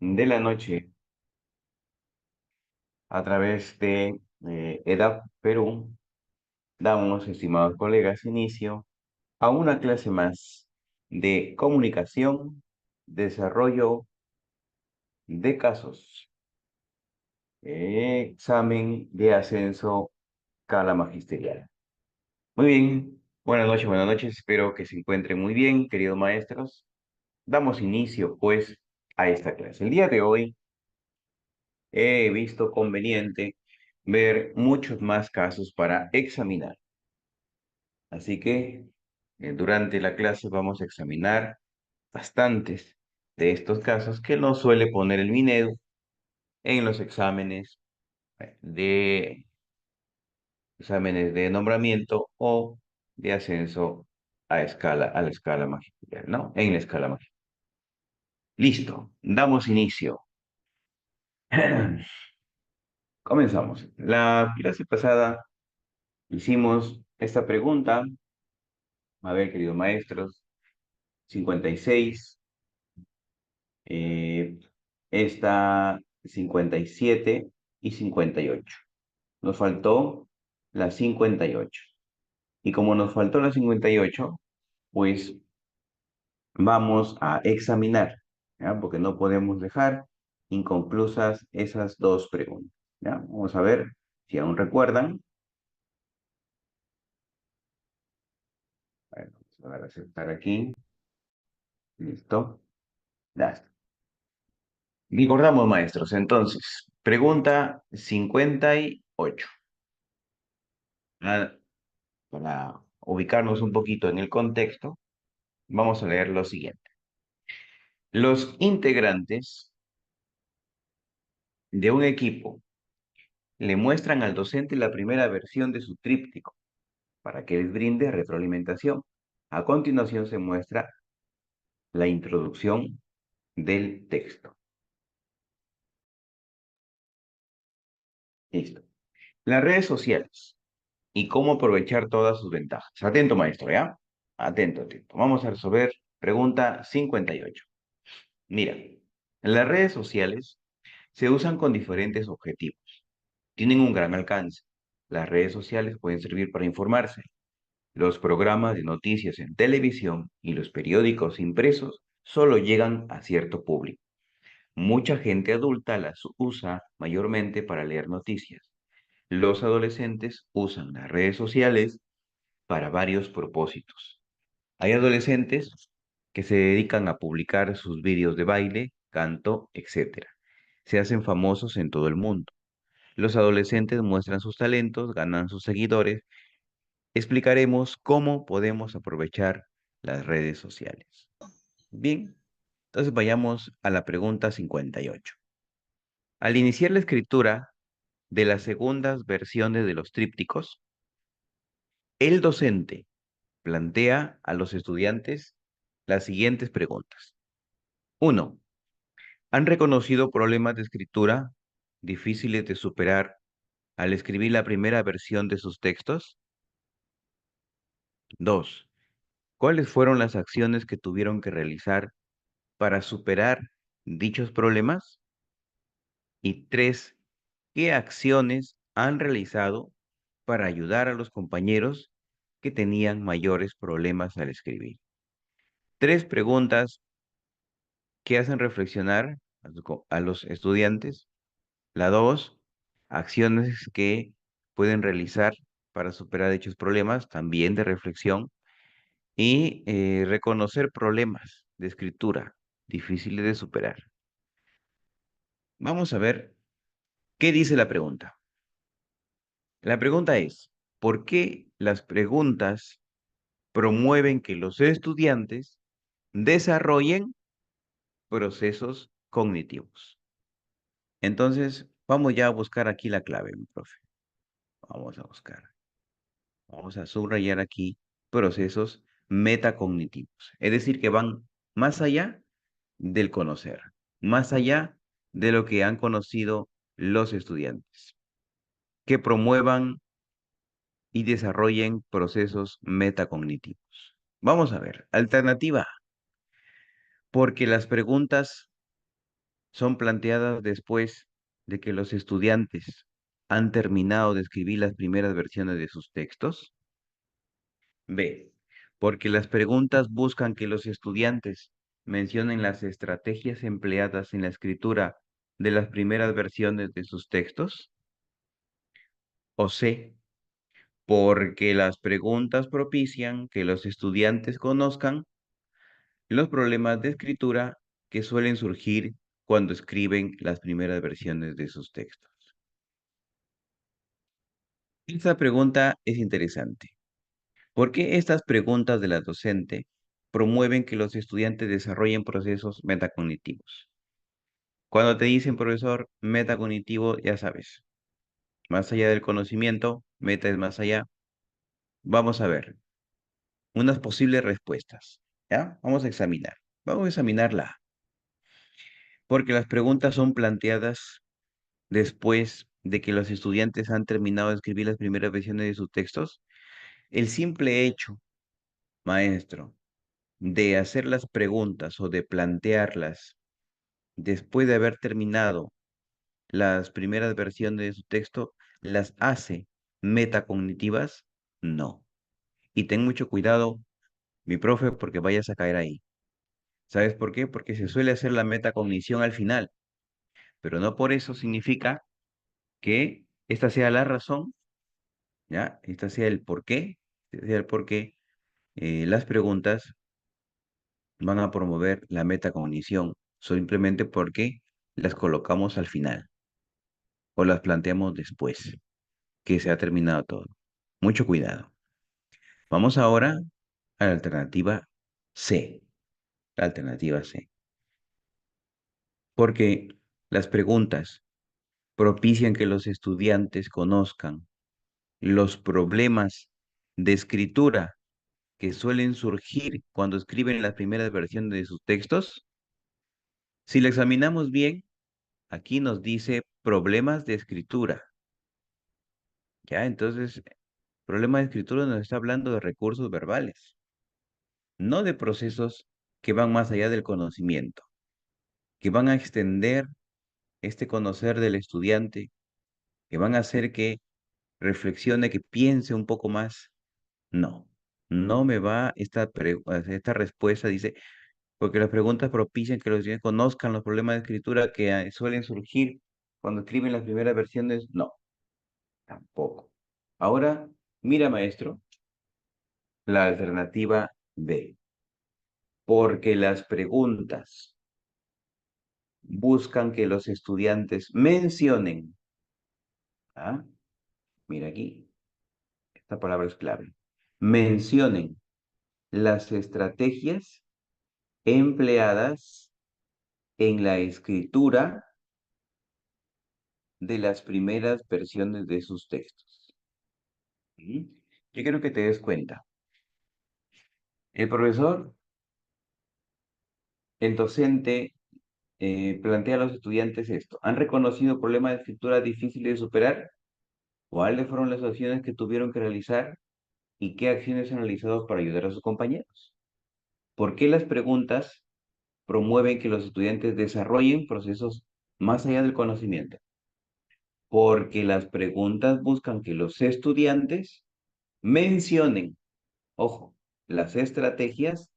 de la noche a través de EDAP Perú, damos, estimados colegas, inicio a una clase más de comunicación, desarrollo de casos, examen de ascenso Cala Magisterial. Muy bien, buenas noches, espero que se encuentren muy bien, queridos maestros. Damos inicio, pues, a esta clase. El día de hoy he visto conveniente ver muchos más casos para examinar. Así que durante la clase vamos a examinar bastantes de estos casos que no suele poner el Minedu en los de exámenes de nombramiento o de ascenso a la escala magisterial, ¿no? En la escala magisterial. Listo, damos inicio. Comenzamos. La clase pasada hicimos esta pregunta. A ver, queridos maestros, 56, eh, esta 57 y 58. Nos faltó la 58. Y como nos faltó la 58, pues vamos a examinar, ¿ya? Porque no podemos dejar inconclusas esas dos preguntas, ¿ya? Vamos a ver si aún recuerdan. A ver, vamos a aceptar aquí. Listo. Ya está. Recordamos, maestros, entonces, pregunta 58. Ah, para ubicarnos un poquito en el contexto, vamos a leer lo siguiente. Los integrantes de un equipo le muestran al docente la primera versión de su tríptico para que les brinde retroalimentación. A continuación se muestra la introducción del texto. Listo. Las redes sociales y cómo aprovechar todas sus ventajas. Atento, maestro, ¿ya? Atento, atento. Vamos a resolver pregunta 58. Mira, las redes sociales se usan con diferentes objetivos. Tienen un gran alcance. Las redes sociales pueden servir para informarse. Los programas de noticias en televisión y los periódicos impresos solo llegan a cierto público. Mucha gente adulta las usa mayormente para leer noticias. Los adolescentes usan las redes sociales para varios propósitos. Hay adolescentes que se dedican a publicar sus vídeos de baile, canto, etc. Se hacen famosos en todo el mundo. Los adolescentes muestran sus talentos, ganan sus seguidores. Explicaremos cómo podemos aprovechar las redes sociales. Bien, entonces vayamos a la pregunta 58. Al iniciar la escritura de las segundas versiones de los trípticos, el docente plantea a los estudiantes las siguientes preguntas. 1. ¿Han reconocido problemas de escritura difíciles de superar al escribir la primera versión de sus textos? 2. ¿Cuáles fueron las acciones que tuvieron que realizar para superar dichos problemas? Y 3. ¿Qué acciones han realizado para ayudar a los compañeros que tenían mayores problemas al escribir? Tres preguntas que hacen reflexionar a los estudiantes. La 2, acciones que pueden realizar para superar dichos problemas, también de reflexión. Y reconocer problemas de escritura difíciles de superar. Vamos a ver qué dice la pregunta. La pregunta es, ¿por qué las preguntas promueven que los estudiantes desarrollen procesos cognitivos? Entonces, vamos ya a buscar aquí la clave, mi profe. Vamos a buscar. Vamos a subrayar aquí procesos metacognitivos. Es decir, que van más allá del conocer, más allá de lo que han conocido los estudiantes, que promuevan y desarrollen procesos metacognitivos. Vamos a ver, alternativa A, porque las preguntas son planteadas después de que los estudiantes han terminado de escribir las primeras versiones de sus textos? B, porque las preguntas buscan que los estudiantes mencionen las estrategias empleadas en la escritura de las primeras versiones de sus textos. O C, porque las preguntas propician que los estudiantes conozcan los problemas de escritura que suelen surgir cuando escriben las primeras versiones de sus textos. Esta pregunta es interesante. ¿Por qué estas preguntas de la docente promueven que los estudiantes desarrollen procesos metacognitivos? Cuando te dicen, profesor, metacognitivo, ya sabes, más allá del conocimiento, meta es más allá. Vamos a ver unas posibles respuestas, ¿ya? Vamos a examinar. Vamos a examinarla, porque las preguntas son planteadas después de que los estudiantes han terminado de escribir las primeras versiones de sus textos. El simple hecho, maestro, de hacer las preguntas o de plantearlas después de haber terminado las primeras versiones de su texto, ¿las hace metacognitivas? No. Y ten mucho cuidado, mi profe, porque vayas a caer ahí. ¿Sabes por qué? Porque se suele hacer la metacognición al final, pero no por eso significa que esta sea la razón, ¿ya? Esta sea el por qué, este sea el por qué las preguntas van a promover la metacognición, simplemente porque las colocamos al final o las planteamos después que se ha terminado todo. Mucho cuidado. Vamos ahora a la alternativa C. La alternativa C. Porque las preguntas propician que los estudiantes conozcan los problemas de escritura que suelen surgir cuando escriben las primeras versiones de sus textos. Si lo examinamos bien, aquí nos dice problemas de escritura. Ya, entonces, problema de escritura nos está hablando de recursos verbales, no de procesos que van más allá del conocimiento, que van a extender este conocer del estudiante, que van a hacer que reflexione, que piense un poco más. No, no me va esta respuesta, dice, porque las preguntas propician que los estudiantes conozcan los problemas de escritura que suelen surgir cuando escriben las primeras versiones. No, tampoco. Ahora, mira, maestro, la alternativa B, porque las preguntas buscan que los estudiantes mencionen, ¿ah? Mira aquí, esta palabra es clave, mencionen las estrategias empleadas en la escritura de las primeras versiones de sus textos. ¿Sí? Yo quiero que te des cuenta. El profesor, el docente, plantea a los estudiantes esto. ¿Han reconocido problemas de escritura difíciles de superar? ¿Cuáles fueron las acciones que tuvieron que realizar? ¿Y qué acciones han realizado para ayudar a sus compañeros? ¿Por qué las preguntas promueven que los estudiantes desarrollen procesos más allá del conocimiento? Porque las preguntas buscan que los estudiantes mencionen, ojo, las estrategias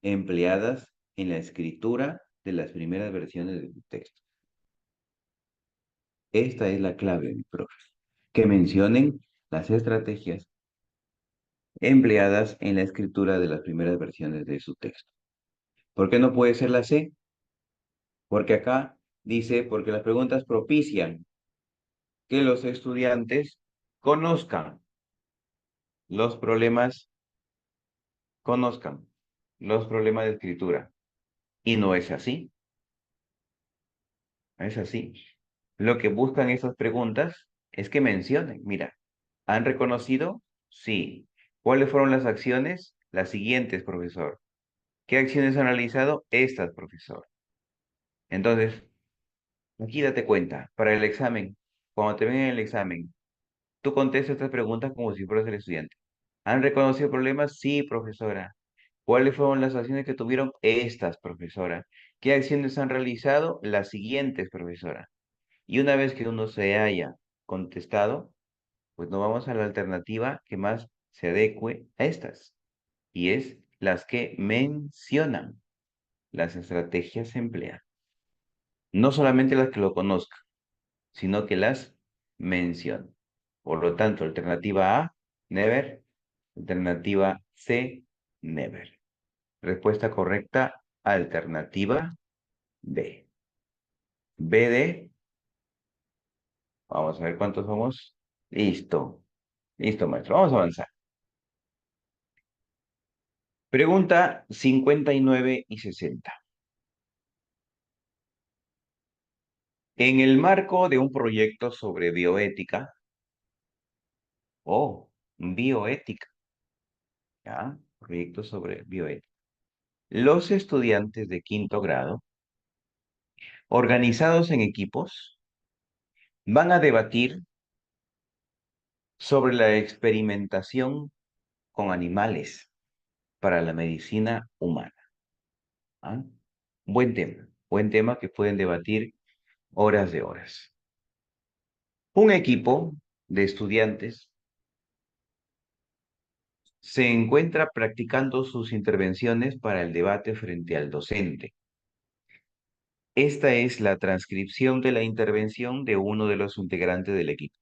empleadas en la escritura de las primeras versiones de tu texto. Esta es la clave, mi profe. Que mencionen las estrategias empleadas en la escritura de las primeras versiones de su texto. ¿Por qué no puede ser la C? Porque acá dice, porque las preguntas propician que los estudiantes conozcan los problemas, conozcan los problemas de escritura. Y no es así, no es así. Lo que buscan esas preguntas es que mencionen, mira, ¿han reconocido? Sí. ¿Cuáles fueron las acciones? Las siguientes, profesor. ¿Qué acciones han realizado? Estas, profesor. Entonces, aquí date cuenta, para el examen, cuando te ven en el examen, tú contestas estas preguntas como si fueras el estudiante. ¿Han reconocido problemas? Sí, profesora. ¿Cuáles fueron las acciones que tuvieron? Estas, profesora. ¿Qué acciones han realizado? Las siguientes, profesora. Y una vez que uno se haya contestado, pues nos vamos a la alternativa que más se adecue a estas. Y es las que mencionan las estrategias empleadas. No solamente las que lo conozcan, sino que las mencionan. Por lo tanto, alternativa A, never. Alternativa C, never. Respuesta correcta, alternativa B. B de, vamos a ver cuántos somos. Listo. Listo, maestro. Vamos a avanzar. Pregunta 59 y 60. En el marco de un proyecto sobre bioética, bioética, ¿ya? Proyecto sobre bioética. Los estudiantes de quinto grado, organizados en equipos, van a debatir sobre la experimentación con animales para la medicina humana. ¿Ah? Buen tema que pueden debatir horas de horas. Un equipo de estudiantes se encuentra practicando sus intervenciones para el debate frente al docente. Esta es la transcripción de la intervención de uno de los integrantes del equipo.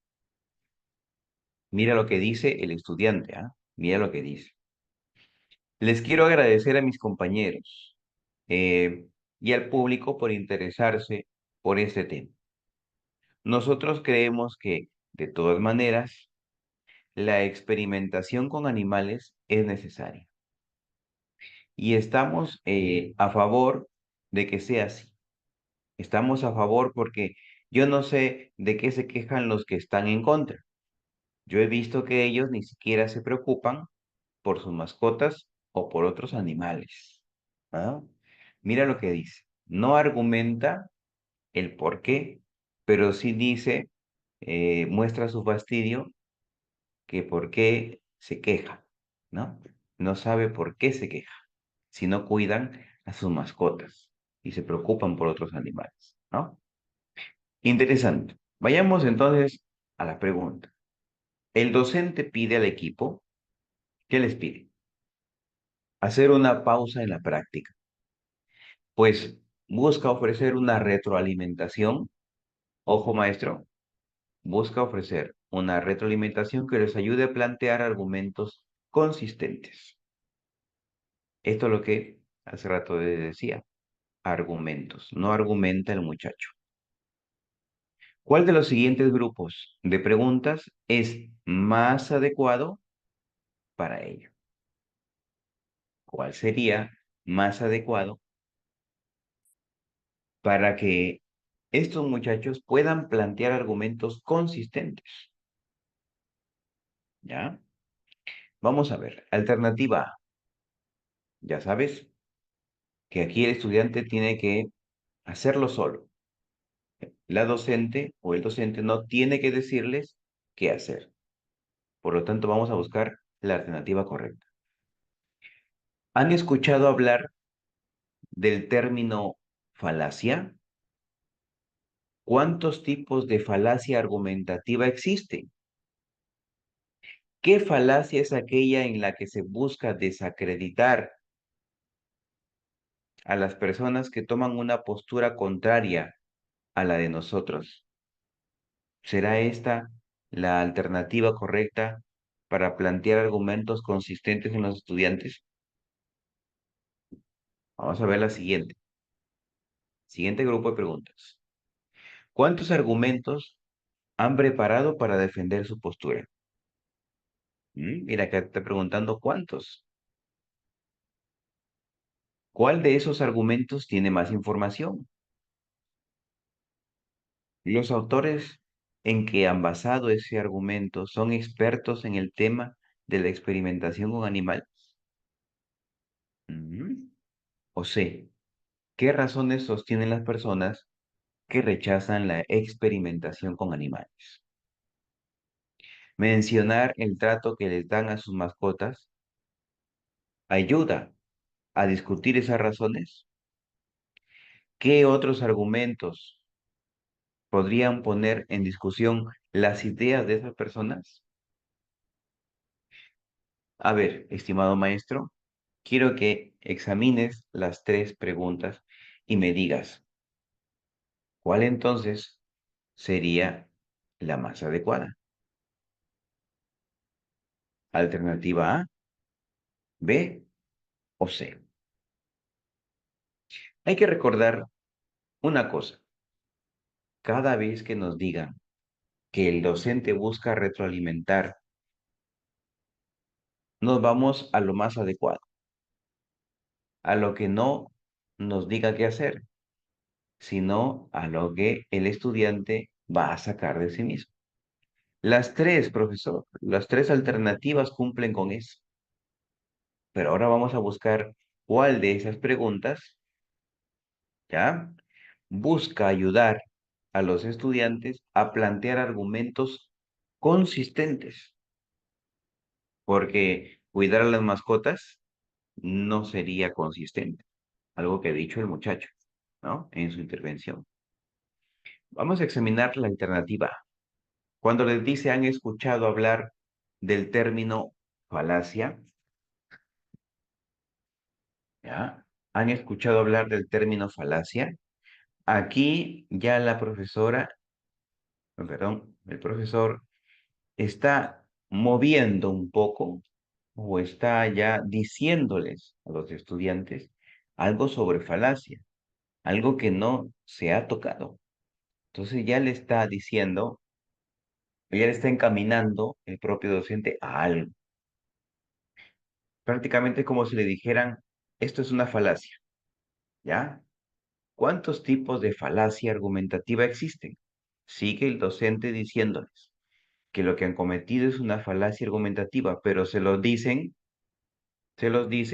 Mira lo que dice el estudiante, ¿ah? Mira lo que dice. Les quiero agradecer a mis compañeros y al público por interesarse por este tema. Nosotros creemos que, de todas maneras, la experimentación con animales es necesaria. Y estamos a favor de que sea así. Estamos a favor porque yo no sé de qué se quejan los que están en contra. Yo he visto que ellos ni siquiera se preocupan por sus mascotas o por otros animales. ¿Ah? Mira lo que dice. No argumenta el por qué, pero sí dice, muestra su fastidio que por qué se queja, ¿no? No sabe por qué se queja, si no cuidan a sus mascotas y se preocupan por otros animales, ¿no? Interesante. Vayamos entonces a la pregunta. El docente pide al equipo, ¿qué les pide? Hacer una pausa en la práctica, pues busca ofrecer una retroalimentación. Ojo, maestro, busca ofrecer una retroalimentación que les ayude a plantear argumentos consistentes. Esto es lo que hace rato les decía, argumentos, no argumenta el muchacho. ¿Cuál de los siguientes grupos de preguntas es más adecuado para ello? ¿Cuál sería más adecuado para que estos muchachos puedan plantear argumentos consistentes? ¿Ya? Vamos a ver. Alternativa A. Ya sabes que aquí el estudiante tiene que hacerlo solo. La docente o el docente no tiene que decirles qué hacer. Por lo tanto, vamos a buscar la alternativa correcta. ¿Han escuchado hablar del término falacia? ¿Cuántos tipos de falacia argumentativa existen? ¿Qué falacia es aquella en la que se busca desacreditar a las personas que toman una postura contraria a la de nosotros? ¿Será esta la alternativa correcta para plantear argumentos consistentes en los estudiantes? Vamos a ver la siguiente. Siguiente grupo de preguntas. ¿Cuántos argumentos han preparado para defender su postura? Mira, acá está preguntando cuántos. ¿Cuál de esos argumentos tiene más información? Los autores en que han basado ese argumento son expertos en el tema de la experimentación con animales. O C. ¿Qué razones sostienen las personas que rechazan la experimentación con animales? Mencionar el trato que les dan a sus mascotas ayuda a discutir esas razones. ¿Qué otros argumentos podrían poner en discusión las ideas de esas personas? A ver, estimado maestro, quiero que examines las tres preguntas y me digas, ¿cuál entonces sería la más adecuada? Alternativa A, B o C. Hay que recordar una cosa. Cada vez que nos digan que el docente busca retroalimentar, nos vamos a lo más adecuado, a lo que no nos diga qué hacer, sino a lo que el estudiante va a sacar de sí mismo. Las tres, profesor, las tres alternativas cumplen con eso. Pero ahora vamos a buscar cuál de esas preguntas, ¿ya? Busca ayudar a los estudiantes a plantear argumentos consistentes, porque cuidar a las mascotas no sería consistente, algo que ha dicho el muchacho, ¿no? En su intervención. Vamos a examinar la alternativa. Cuando les dice, ¿han escuchado hablar del término falacia? ¿Ya? ¿Han escuchado hablar del término falacia? Aquí ya la profesora, perdón, el profesor está moviendo un poco o está ya diciéndoles a los estudiantes algo sobre falacia, algo que no se ha tocado. Entonces ya le está diciendo, ya le está encaminando el propio docente a algo. Prácticamente como si le dijeran, esto es una falacia, ¿ya? ¿Cuántos tipos de falacia argumentativa existen? Sigue el docente diciéndoles que lo que han cometido es una falacia argumentativa, pero se los dice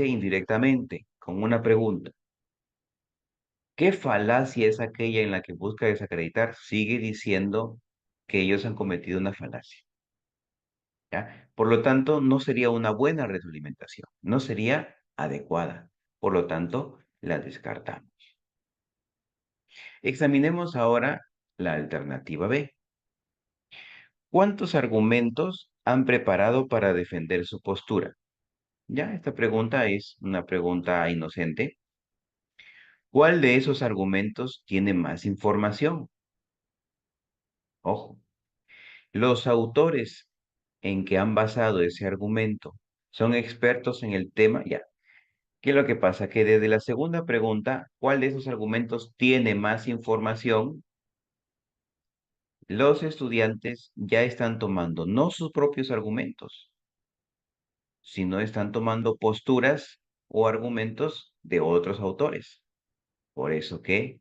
indirectamente, con una pregunta. ¿Qué falacia es aquella en la que busca desacreditar? Sigue diciendo que ellos han cometido una falacia, ¿ya? Por lo tanto, no sería una buena retroalimentación, no sería adecuada. Por lo tanto, la descartamos. Examinemos ahora la alternativa B. ¿Cuántos argumentos han preparado para defender su postura? Ya, esta pregunta es una pregunta inocente. ¿Cuál de esos argumentos tiene más información? Ojo, los autores en que han basado ese argumento son expertos en el tema. Ya, ¿qué es lo que pasa? Que desde la segunda pregunta, ¿cuál de esos argumentos tiene más información? Los estudiantes ya están tomando no sus propios argumentos, sino están tomando posturas o argumentos de otros autores. Por eso que,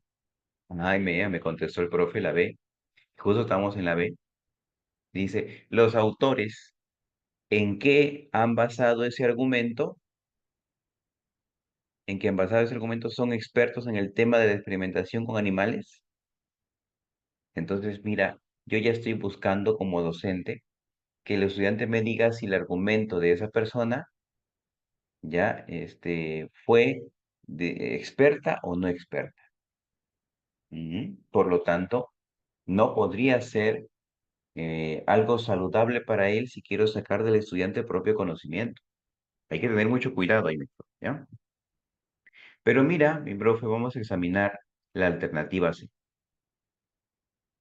me contestó el profe la B, justo estamos en la B, dice, los autores en qué han basado ese argumento, en que han basado ese argumento son expertos en el tema de la experimentación con animales. Entonces, mira, yo ya estoy buscando como docente que el estudiante me diga si el argumento de esa persona ya fue experta o no experta. Por lo tanto, no podría ser algo saludable para él si quiero sacar del estudiante el propio conocimiento. Hay que tener mucho cuidado ahí, ¿ya? Pero mira, mi profe, vamos a examinar la alternativa C.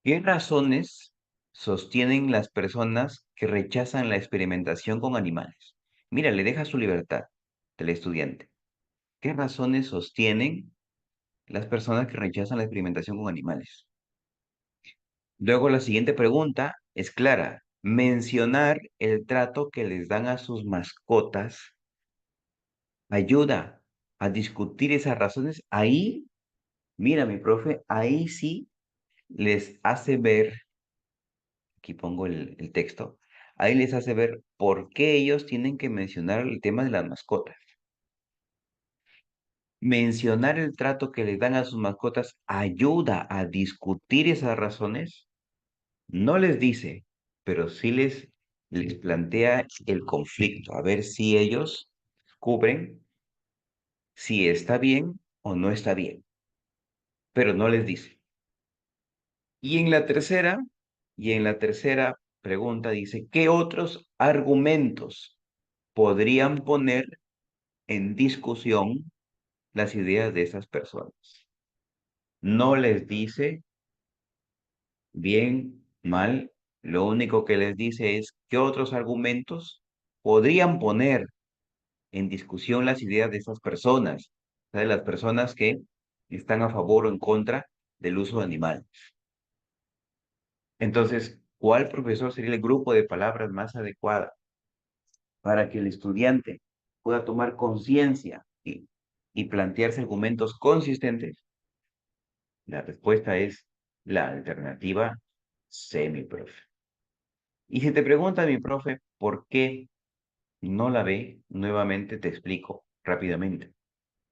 ¿Qué razones sostienen las personas que rechazan la experimentación con animales? Mira, le deja su libertad del estudiante. ¿Qué razones sostienen las personas que rechazan la experimentación con animales? Luego la siguiente pregunta es clara. Mencionar el trato que les dan a sus mascotas ayuda a discutir esas razones. Ahí, mira, mi profe, ahí sí les hace ver, aquí pongo el texto, ahí les hace ver por qué ellos tienen que mencionar el tema de las mascotas. Mencionar el trato que les dan a sus mascotas ayuda a discutir esas razones. No les dice, pero sí les plantea el conflicto, a ver si ellos cubren si está bien o no está bien. pero no les dice. Y en la tercera, y en la tercera pregunta dice, ¿qué otros argumentos podrían poner en discusión las ideas de esas personas? No les dice bien, mal, lo único que les dice es qué otros argumentos podrían poner en discusión las ideas de esas personas, o sea, de las personas que están a favor o en contra del uso de animales. Entonces, ¿cuál profesor sería el grupo de palabras más adecuada para que el estudiante pueda tomar conciencia y plantearse argumentos consistentes? La respuesta es la alternativa C, mi profe. Y si te pregunta mi profe, ¿por qué no la ve? Nuevamente te explico rápidamente.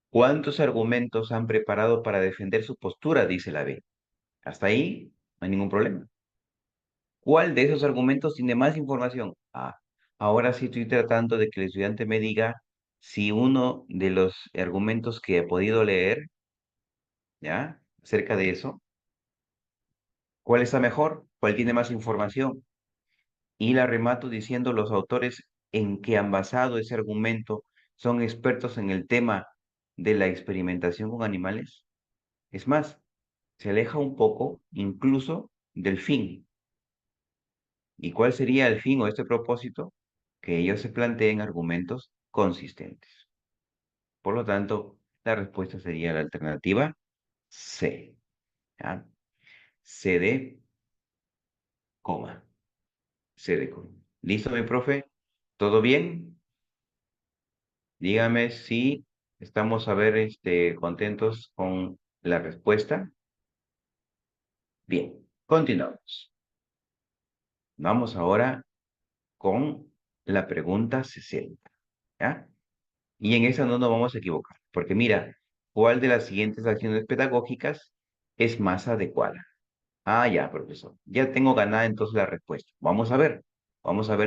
¿Cuántos argumentos han preparado para defender su postura? Dice la B. Hasta ahí no hay ningún problema. ¿Cuál de esos argumentos tiene más información? Ah, ahora sí estoy tratando de que el estudiante me diga si uno de los argumentos que he podido leer, ¿ya? Acerca de eso, ¿cuál está mejor? ¿Cuál tiene más información? Y la remato diciendo los autores en que han basado ese argumento son expertos en el tema de la experimentación con animales. Es más, se aleja un poco incluso del fin. ¿Y cuál sería el fin o este propósito? Que ellos se planteen argumentos consistentes. Por lo tanto, la respuesta sería la alternativa C. ¿Ya? C de coma. C de coma. ¿Listo, mi profe? ¿Todo bien? Dígame si estamos a ver contentos con la respuesta. Bien, continuamos. Vamos ahora con la pregunta 60. ¿Ya? Y en esa no nos vamos a equivocar, porque mira, ¿cuál de las siguientes acciones pedagógicas es más adecuada? Ah, ya, profesor. Ya tengo ganada entonces la respuesta. Vamos a ver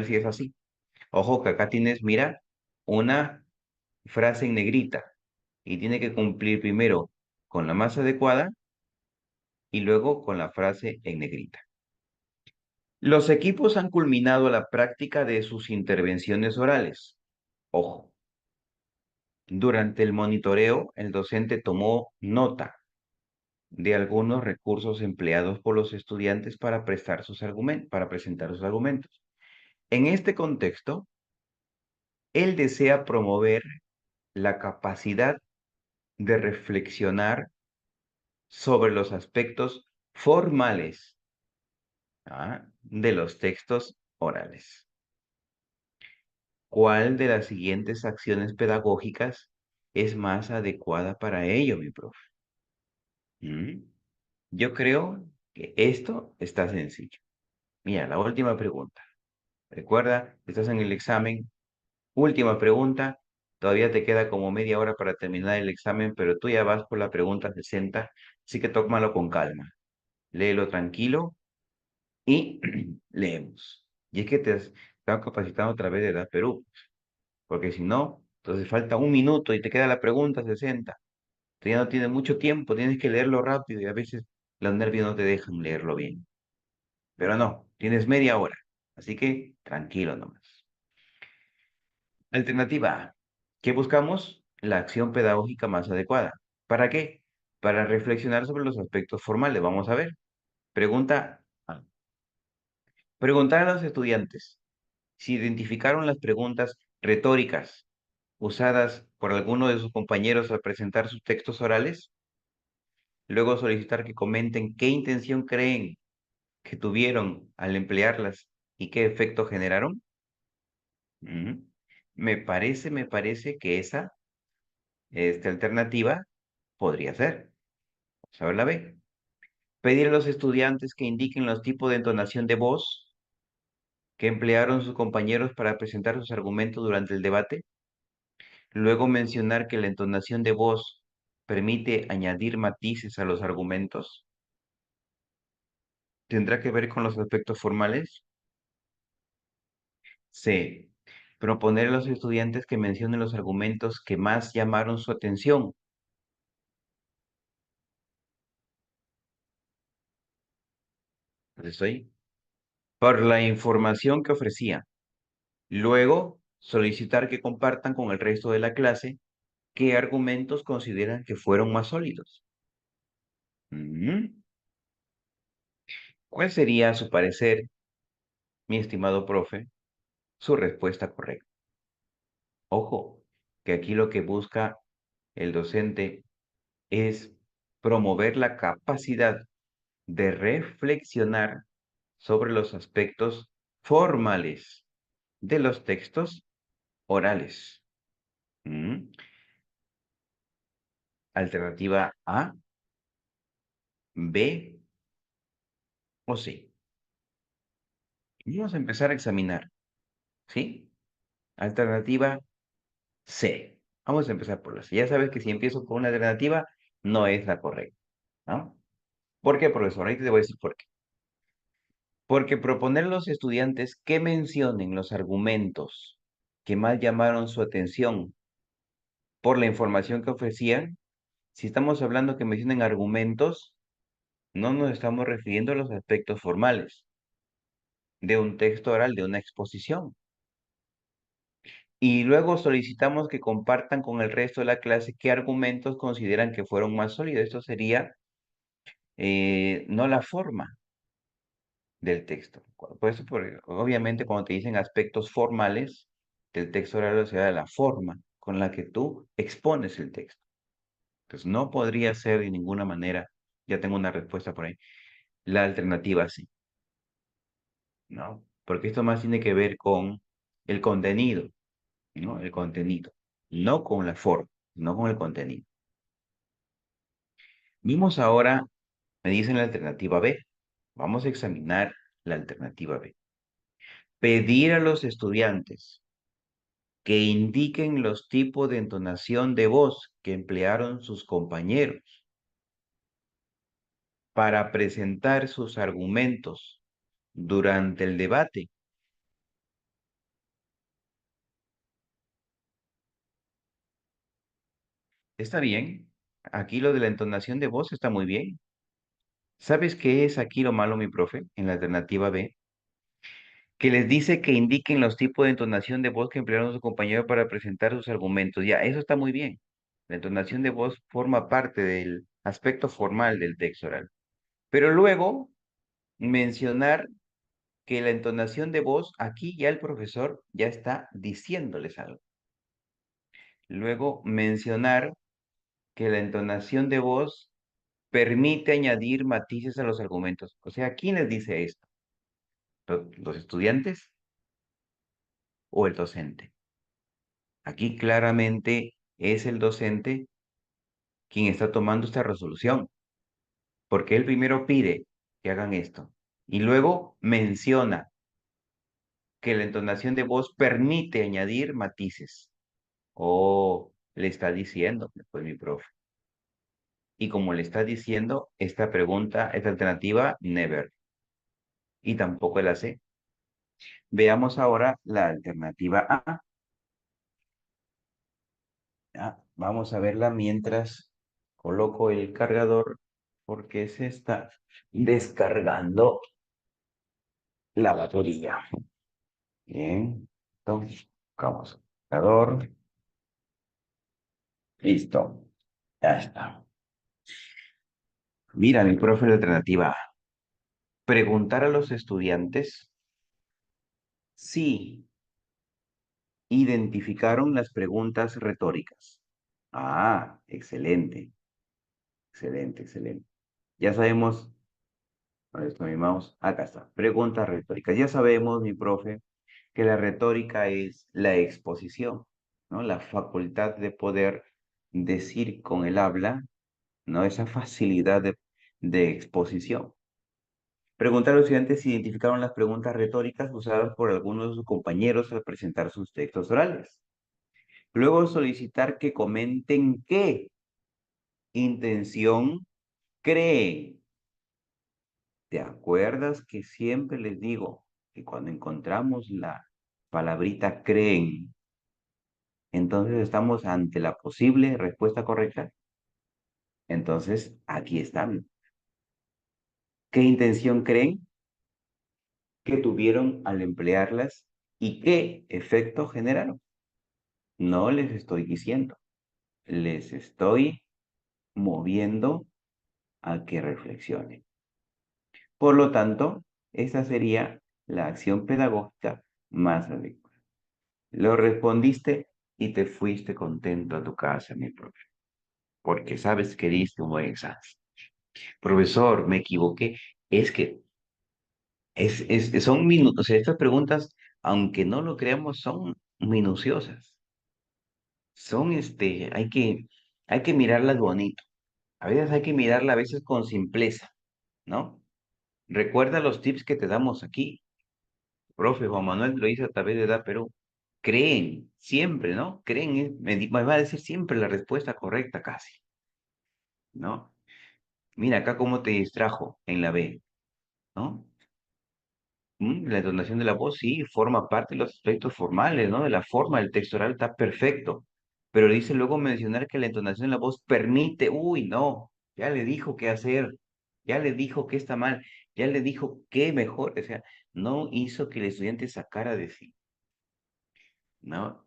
si es así. Ojo que acá tienes, mira, una frase en negrita y tiene que cumplir primero con la más adecuada y luego con la frase en negrita. Los equipos han culminado la práctica de sus intervenciones orales. Ojo, durante el monitoreo, el docente tomó nota de algunos recursos empleados por los estudiantes para para presentar sus argumentos. En este contexto, él desea promover la capacidad de reflexionar sobre los aspectos formales, de los textos orales. ¿Cuál de las siguientes acciones pedagógicas es más adecuada para ello, mi profe? ¿Mm? Yo creo que esto está sencillo. Mira, la última pregunta. Recuerda, estás en el examen. Última pregunta. Todavía te queda como media hora para terminar el examen, pero tú ya vas por la pregunta 60, así que tómalo con calma. Léelo tranquilo y leemos. Y es que te has estado capacitando a través de la Perú, porque si no, entonces falta un minuto y te queda la pregunta 60. Tú ya no tienes mucho tiempo, tienes que leerlo rápido y a veces los nervios no te dejan leerlo bien. Pero no, tienes media hora, así que tranquilo nomás. Alternativa A. ¿Qué buscamos? La acción pedagógica más adecuada. ¿Para qué? Para reflexionar sobre los aspectos formales. Vamos a ver. Pregunta A. Preguntar a los estudiantes si identificaron las preguntas retóricas usadas por alguno de sus compañeros al presentar sus textos orales. Luego solicitar que comenten qué intención creen que tuvieron al emplearlas y qué efecto generaron. Ujú. Me parece que esa alternativa podría ser. Vamos a ver la B. Pedir a los estudiantes que indiquen los tipos de entonación de voz que emplearon sus compañeros para presentar sus argumentos durante el debate. Luego mencionar que la entonación de voz permite añadir matices a los argumentos. ¿Tendrá que ver con los aspectos formales? C. Proponer a los estudiantes que mencionen los argumentos que más llamaron su atención. Estoy por la información que ofrecía. Luego, solicitar que compartan con el resto de la clase qué argumentos consideran que fueron más sólidos. Mm, ¿Cuál sería, a su parecer, mi estimado profe, su respuesta correcta? Ojo, que aquí lo que busca el docente es promover la capacidad de reflexionar sobre los aspectos formales de los textos orales. Mm, Alternativa A, B o C. Vamos a empezar a examinar, ¿sí? Alternativa C. Vamos a empezar por la C. Ya sabes que si empiezo por una alternativa, no es la correcta, ¿no? ¿Por qué, profesor? Ahorita te voy a decir por qué. Porque proponer a los estudiantes que mencionen los argumentos que más llamaron su atención por la información que ofrecían, si estamos hablando que mencionen argumentos, no nos estamos refiriendo a los aspectos formales de un texto oral, de una exposición. Y luego solicitamos que compartan con el resto de la clase qué argumentos consideran que fueron más sólidos. Esto sería no la forma del texto. Por eso, obviamente, cuando te dicen aspectos formales del texto oral, o sea, la forma con la que tú expones el texto. Entonces, no podría ser de ninguna manera, ya tengo una respuesta por ahí, la alternativa sí, ¿no? Porque esto más tiene que ver con el contenido, ¿no? El contenido, no con la forma, no con el contenido. Vimos ahora, me dicen la alternativa B. Vamos a examinar la alternativa B. Pedir a los estudiantes que indiquen los tipos de entonación de voz que emplearon sus compañeros para presentar sus argumentos durante el debate. Está bien. Aquí lo de la entonación de voz está muy bien. ¿Sabes qué es aquí lo malo, mi profe? En la alternativa B, que les dice que indiquen los tipos de entonación de voz que emplearon sus compañeros para presentar sus argumentos. Ya, eso está muy bien. La entonación de voz forma parte del aspecto formal del texto oral. Pero luego mencionar que la entonación de voz, aquí ya el profesor ya está diciéndoles algo. Luego mencionar que la entonación de voz permite añadir matices a los argumentos. O sea, ¿quién les dice esto? ¿Los estudiantes o el docente? Aquí claramente es el docente quien está tomando esta resolución, porque él primero pide que hagan esto y luego menciona que la entonación de voz permite añadir matices. O le está diciendo, pues mi profe. Y como le está diciendo, esta pregunta, esta alternativa, never. Y tampoco la C. Veamos ahora la alternativa A. Vamos a verla mientras coloco el cargador porque se está descargando la batería. Bien, entonces, vamos. Cargador. Listo. Ya está. Mira, mi profe, la alternativa A. Preguntar a los estudiantes si identificaron las preguntas retóricas. Excelente, excelente, excelente. Ya sabemos, ¿dónde está mi mouse? Acá está, preguntas retóricas. Ya sabemos, mi profe, que la retórica es la exposición, ¿no? La facultad de poder decir con el habla, ¿no? Esa facilidad de exposición. Preguntar a los estudiantes si identificaron las preguntas retóricas usadas por algunos de sus compañeros al presentar sus textos orales. Luego solicitar que comenten qué intención creen. ¿Te acuerdas que siempre les digo que cuando encontramos la palabrita creen, entonces estamos ante la posible respuesta correcta? Entonces, aquí están. ¿Qué intención creen? que tuvieron al emplearlas y qué efecto generaron. No les estoy diciendo, les estoy moviendo a que reflexionen. Por lo tanto, esa sería la acción pedagógica más adecuada. Lo respondiste y te fuiste contento a tu casa, mi profe, porque sabes que diste un buen examen. Profesor, me equivoqué. Es que son minutos, o sea, estas preguntas, aunque no lo creamos, son minuciosas. Son, hay que mirarlas bonito. A veces hay que mirarla a veces con simpleza, ¿no? Recuerda los tips que te damos aquí. Profe Juan Manuel lo hizo a través de Da Perú. Creen, siempre, ¿no? Creen, me va a decir siempre la respuesta correcta casi, ¿no? Mira acá cómo te distrajo en la B, ¿no? La entonación de la voz sí forma parte de los aspectos formales, ¿no? De la forma del texto oral está perfecto. Pero dice luego mencionar que la entonación de la voz permite, uy, no, ya le dijo qué hacer, ya le dijo que está mal, ya le dijo qué mejor, o sea, no hizo que el estudiante sacara de sí, ¿no?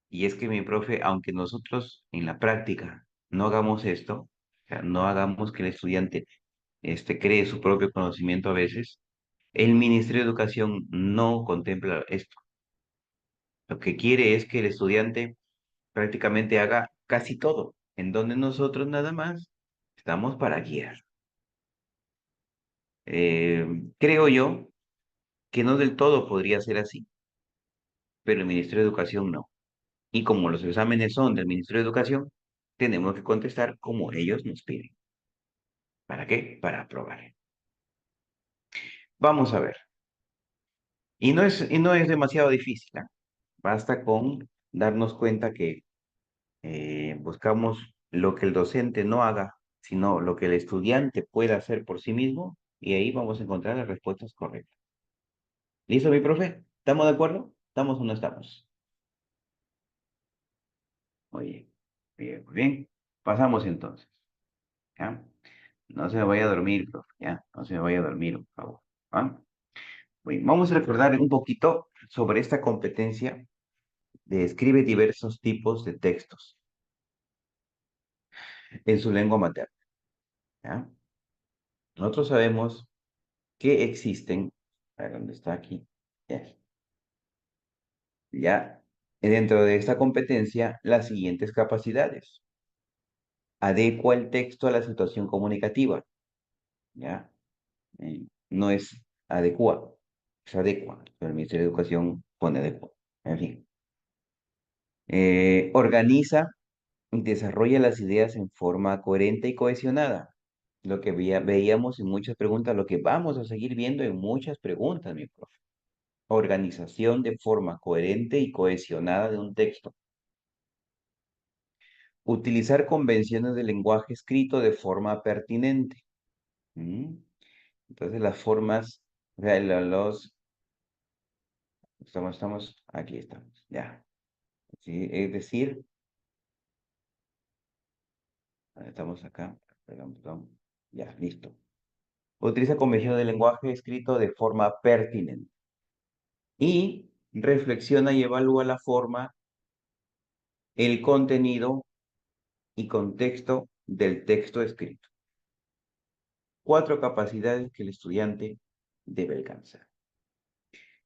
Y es que mi profe, aunque nosotros en la práctica no hagamos esto, o sea, no hagamos que el estudiante cree su propio conocimiento a veces, el Ministerio de Educación no contempla esto. Lo que quiere es que el estudiante prácticamente haga casi todo, en donde nosotros nada más estamos para guiar. Creo yo que no del todo podría ser así, pero el Ministerio de Educación no. Y como los exámenes son del Ministerio de Educación, tenemos que contestar como ellos nos piden. ¿Para qué? Para aprobar. Vamos a ver. Y no es demasiado difícil, ¿ah? Basta con darnos cuenta que buscamos lo que el docente no haga, sino lo que el estudiante pueda hacer por sí mismo, y ahí vamos a encontrar las respuestas correctas. ¿Listo, mi profe? ¿Estamos de acuerdo? ¿Estamos o no estamos? Oye, bien, muy bien. Pasamos entonces, ¿ya? No se me vaya a dormir, profe, ¿ya? No se me vaya a dormir, por favor. ¿Ah? Bien, vamos a recordar un poquito sobre esta competencia de escribe diversos tipos de textos en su lengua materna, ¿ya? Nosotros sabemos que existen, a ver dónde está aquí, ya, ya, dentro de esta competencia, las siguientes capacidades. Adecua el texto a la situación comunicativa, ¿ya? No es adecua, es adecua, pero el Ministerio de Educación pone adecua, en fin. Organiza y desarrolla las ideas en forma coherente y cohesionada. Lo que veíamos en muchas preguntas, lo que vamos a seguir viendo en muchas preguntas, mi profe. Organización de forma coherente y cohesionada de un texto. Utilizar convenciones de lenguaje escrito de forma pertinente. ¿Mm? Entonces las formas, o sea, aquí estamos, ya. Sí, es decir, estamos acá, perdón, ya, listo. Utiliza convenciones de lenguaje escrito de forma pertinente. Y reflexiona y evalúa la forma, el contenido y contexto del texto escrito. 4 capacidades que el estudiante debe alcanzar.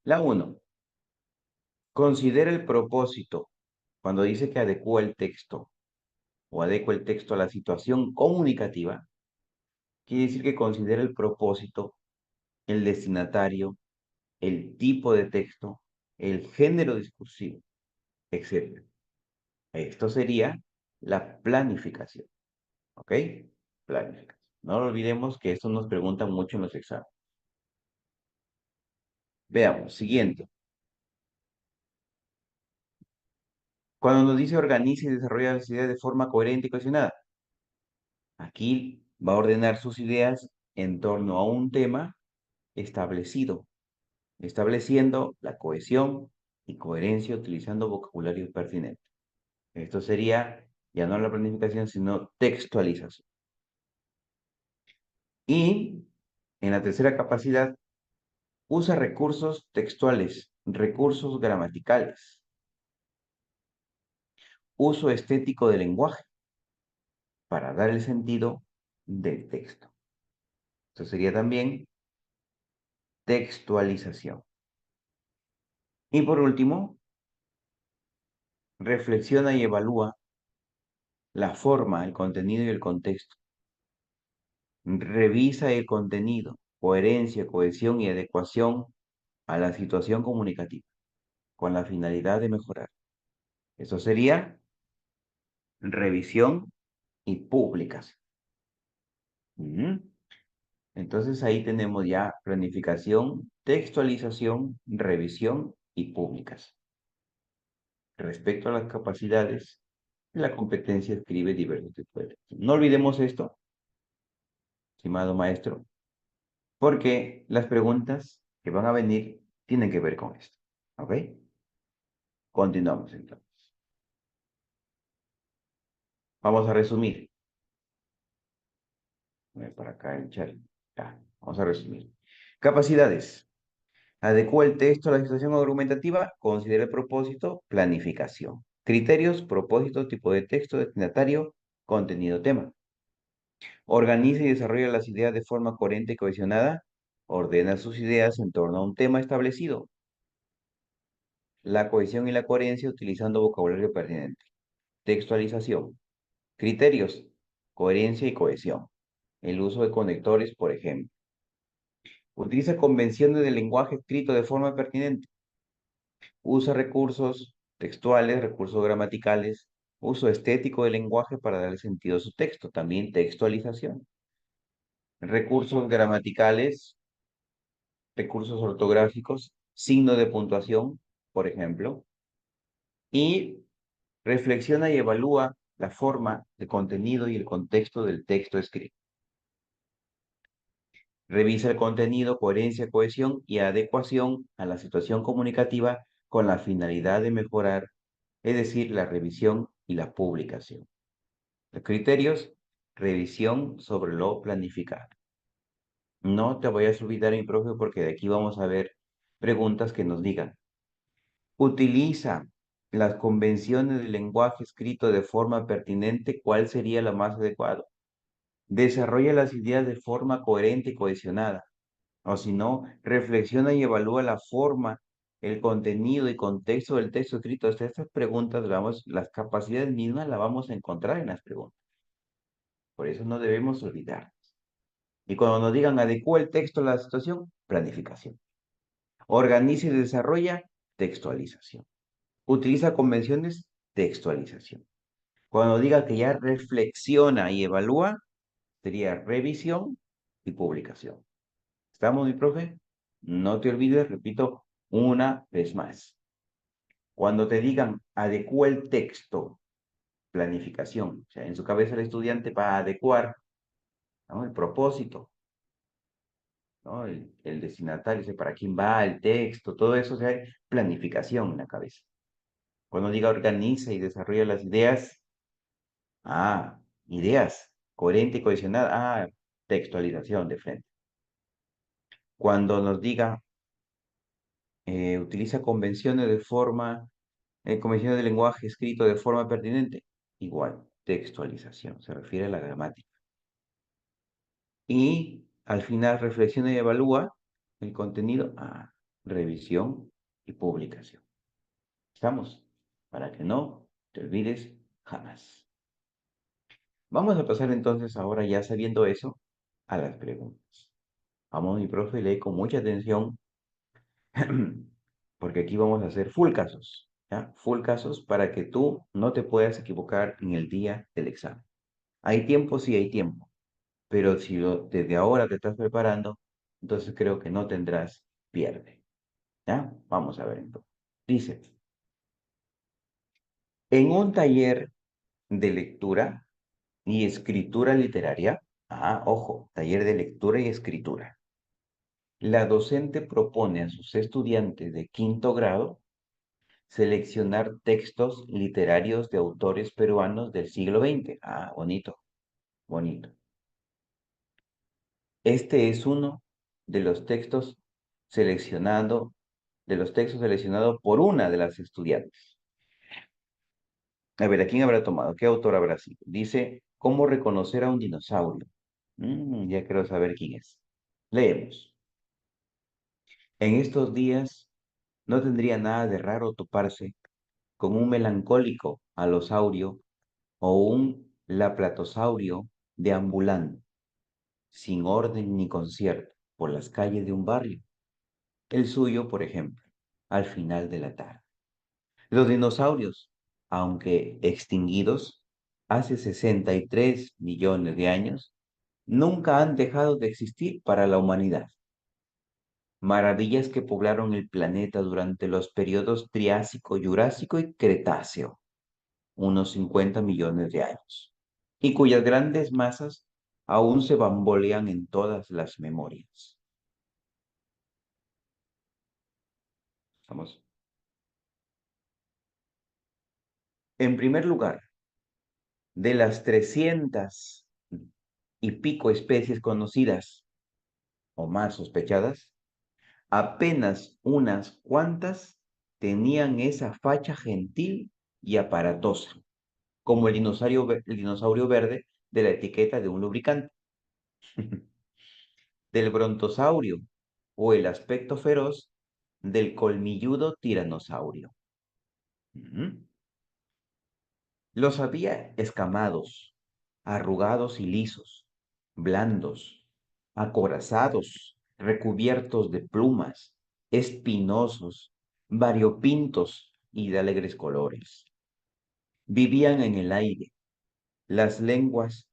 La uno, considera el propósito. Cuando dice que adecua el texto o adecua el texto a la situación comunicativa, quiere decir que considera el propósito, el destinatario, el tipo de texto, el género discursivo, etc. Esto sería la planificación, ¿ok? Planificación. No olvidemos que esto nos preguntan mucho en los exámenes. Veamos, siguiente. Cuando nos dice organiza y desarrolla las ideas de forma coherente y cohesionada, aquí va a ordenar sus ideas en torno a un tema establecido, estableciendo la cohesión y coherencia utilizando vocabulario pertinente. Esto sería ya no la planificación, sino textualización. Y en la tercera capacidad, Usa recursos textuales, recursos gramaticales, uso estético del lenguaje para dar el sentido del texto. Esto sería también textualización. Y por último, reflexiona y evalúa la forma, el contenido y el contexto. Revisa el contenido, coherencia, cohesión y adecuación a la situación comunicativa, con la finalidad de mejorar. Eso sería revisión y publicación. Ujú. Entonces ahí tenemos ya planificación, textualización, revisión y publicación. Respecto a las capacidades, la competencia escribe diversos tipos de textos. No olvidemos esto, estimado maestro, porque las preguntas que van a venir tienen que ver con esto. ¿Ok? Continuamos entonces. Vamos a resumir. Voy para acá el chat. Ya, vamos a resumir. Capacidades. Adecua el texto a la situación argumentativa, considera el propósito, planificación. Criterios, propósito, tipo de texto, destinatario, contenido, tema. Organiza y desarrolla las ideas de forma coherente y cohesionada. Ordena sus ideas en torno a un tema establecido. La cohesión y la coherencia utilizando vocabulario pertinente. Textualización. Criterios, coherencia y cohesión. El uso de conectores, por ejemplo. Utiliza convenciones del lenguaje escrito de forma pertinente. Usa recursos textuales, recursos gramaticales, uso estético del lenguaje para darle sentido a su texto, también textualización. Recursos gramaticales, recursos ortográficos, signo de puntuación, por ejemplo, y reflexiona y evalúa la forma, el contenido y el contexto del texto escrito. Revisa el contenido, coherencia, cohesión y adecuación a la situación comunicativa con la finalidad de mejorar, es decir, la revisión y la publicación. Los criterios, revisión sobre lo planificado. No te vayas a olvidar, mi profe, porque de aquí vamos a ver preguntas que nos digan. Utiliza las convenciones del lenguaje escrito de forma pertinente. ¿Cuál sería la más adecuada? Desarrolla las ideas de forma coherente y cohesionada. O si no, reflexiona y evalúa la forma, el contenido y contexto del texto escrito. Estas preguntas, las capacidades mismas las vamos a encontrar en las preguntas. Por eso no debemos olvidar. Y cuando nos digan adecua el texto a la situación, planificación. Organiza y desarrolla, textualización. Utiliza convenciones, textualización. Cuando diga que ya reflexiona y evalúa, sería revisión y publicación. ¿Estamos, mi profe? No te olvides, repito, una vez más. Cuando te digan adecua el texto, planificación, o sea, en su cabeza el estudiante va a adecuar, ¿no?, el propósito, ¿no? El destinatario, dice para quién va el texto, todo eso, o sea, planificación en la cabeza. Cuando diga organiza y desarrolla las ideas, ideas, coherente y cohesionada, textualización de frente. Cuando nos diga utiliza convenciones de lenguaje escrito de forma pertinente, igual, textualización, se refiere a la gramática. Y al final reflexiona y evalúa el contenido, revisión y publicación. ¿Estamos? Para que no te olvides jamás. Vamos a pasar entonces ahora, ya sabiendo eso, a las preguntas. Vamos, mi profe, lee con mucha atención, porque aquí vamos a hacer full casos, ¿ya? Full casos para que tú no te puedas equivocar en el día del examen. ¿Hay tiempo? Sí, hay tiempo. Pero si desde ahora te estás preparando, entonces creo que no tendrás pierde. ¿Ya? Vamos a ver entonces. Dice, en un taller de lectura y escritura literaria, ojo, taller de lectura y escritura, la docente propone a sus estudiantes de quinto grado seleccionar textos literarios de autores peruanos del siglo XX. Bonito, bonito. Este es uno de los textos seleccionado, de los textos seleccionados por una de las estudiantes. A ver, ¿a quién habrá tomado? ¿Qué autor habrá sido? Dice, ¿cómo reconocer a un dinosaurio? Ya quiero saber quién es. Leemos. En estos días no tendría nada de raro toparse con un melancólico alosaurio o un laplatosaurio deambulando, sin orden ni concierto, por las calles de un barrio. El suyo, por ejemplo, al final de la tarde. Los dinosaurios, aunque extinguidos hace 63 millones de años, nunca han dejado de existir para la humanidad. Maravillas que poblaron el planeta durante los periodos Triásico, Jurásico y Cretáceo, unos 50 millones de años, y cuyas grandes masas aún se bambolean en todas las memorias. Vamos. En primer lugar, de las 300 y pico especies conocidas o más sospechadas, apenas unas cuantas tenían esa facha gentil y aparatosa, como el dinosaurio verde de la etiqueta de un lubricante, del brontosaurio o el aspecto feroz del colmilludo tiranosaurio. Ujú. Los había escamados, arrugados y lisos, blandos, acorazados, recubiertos de plumas, espinosos, variopintos y de alegres colores. Vivían en el aire, las lenguas,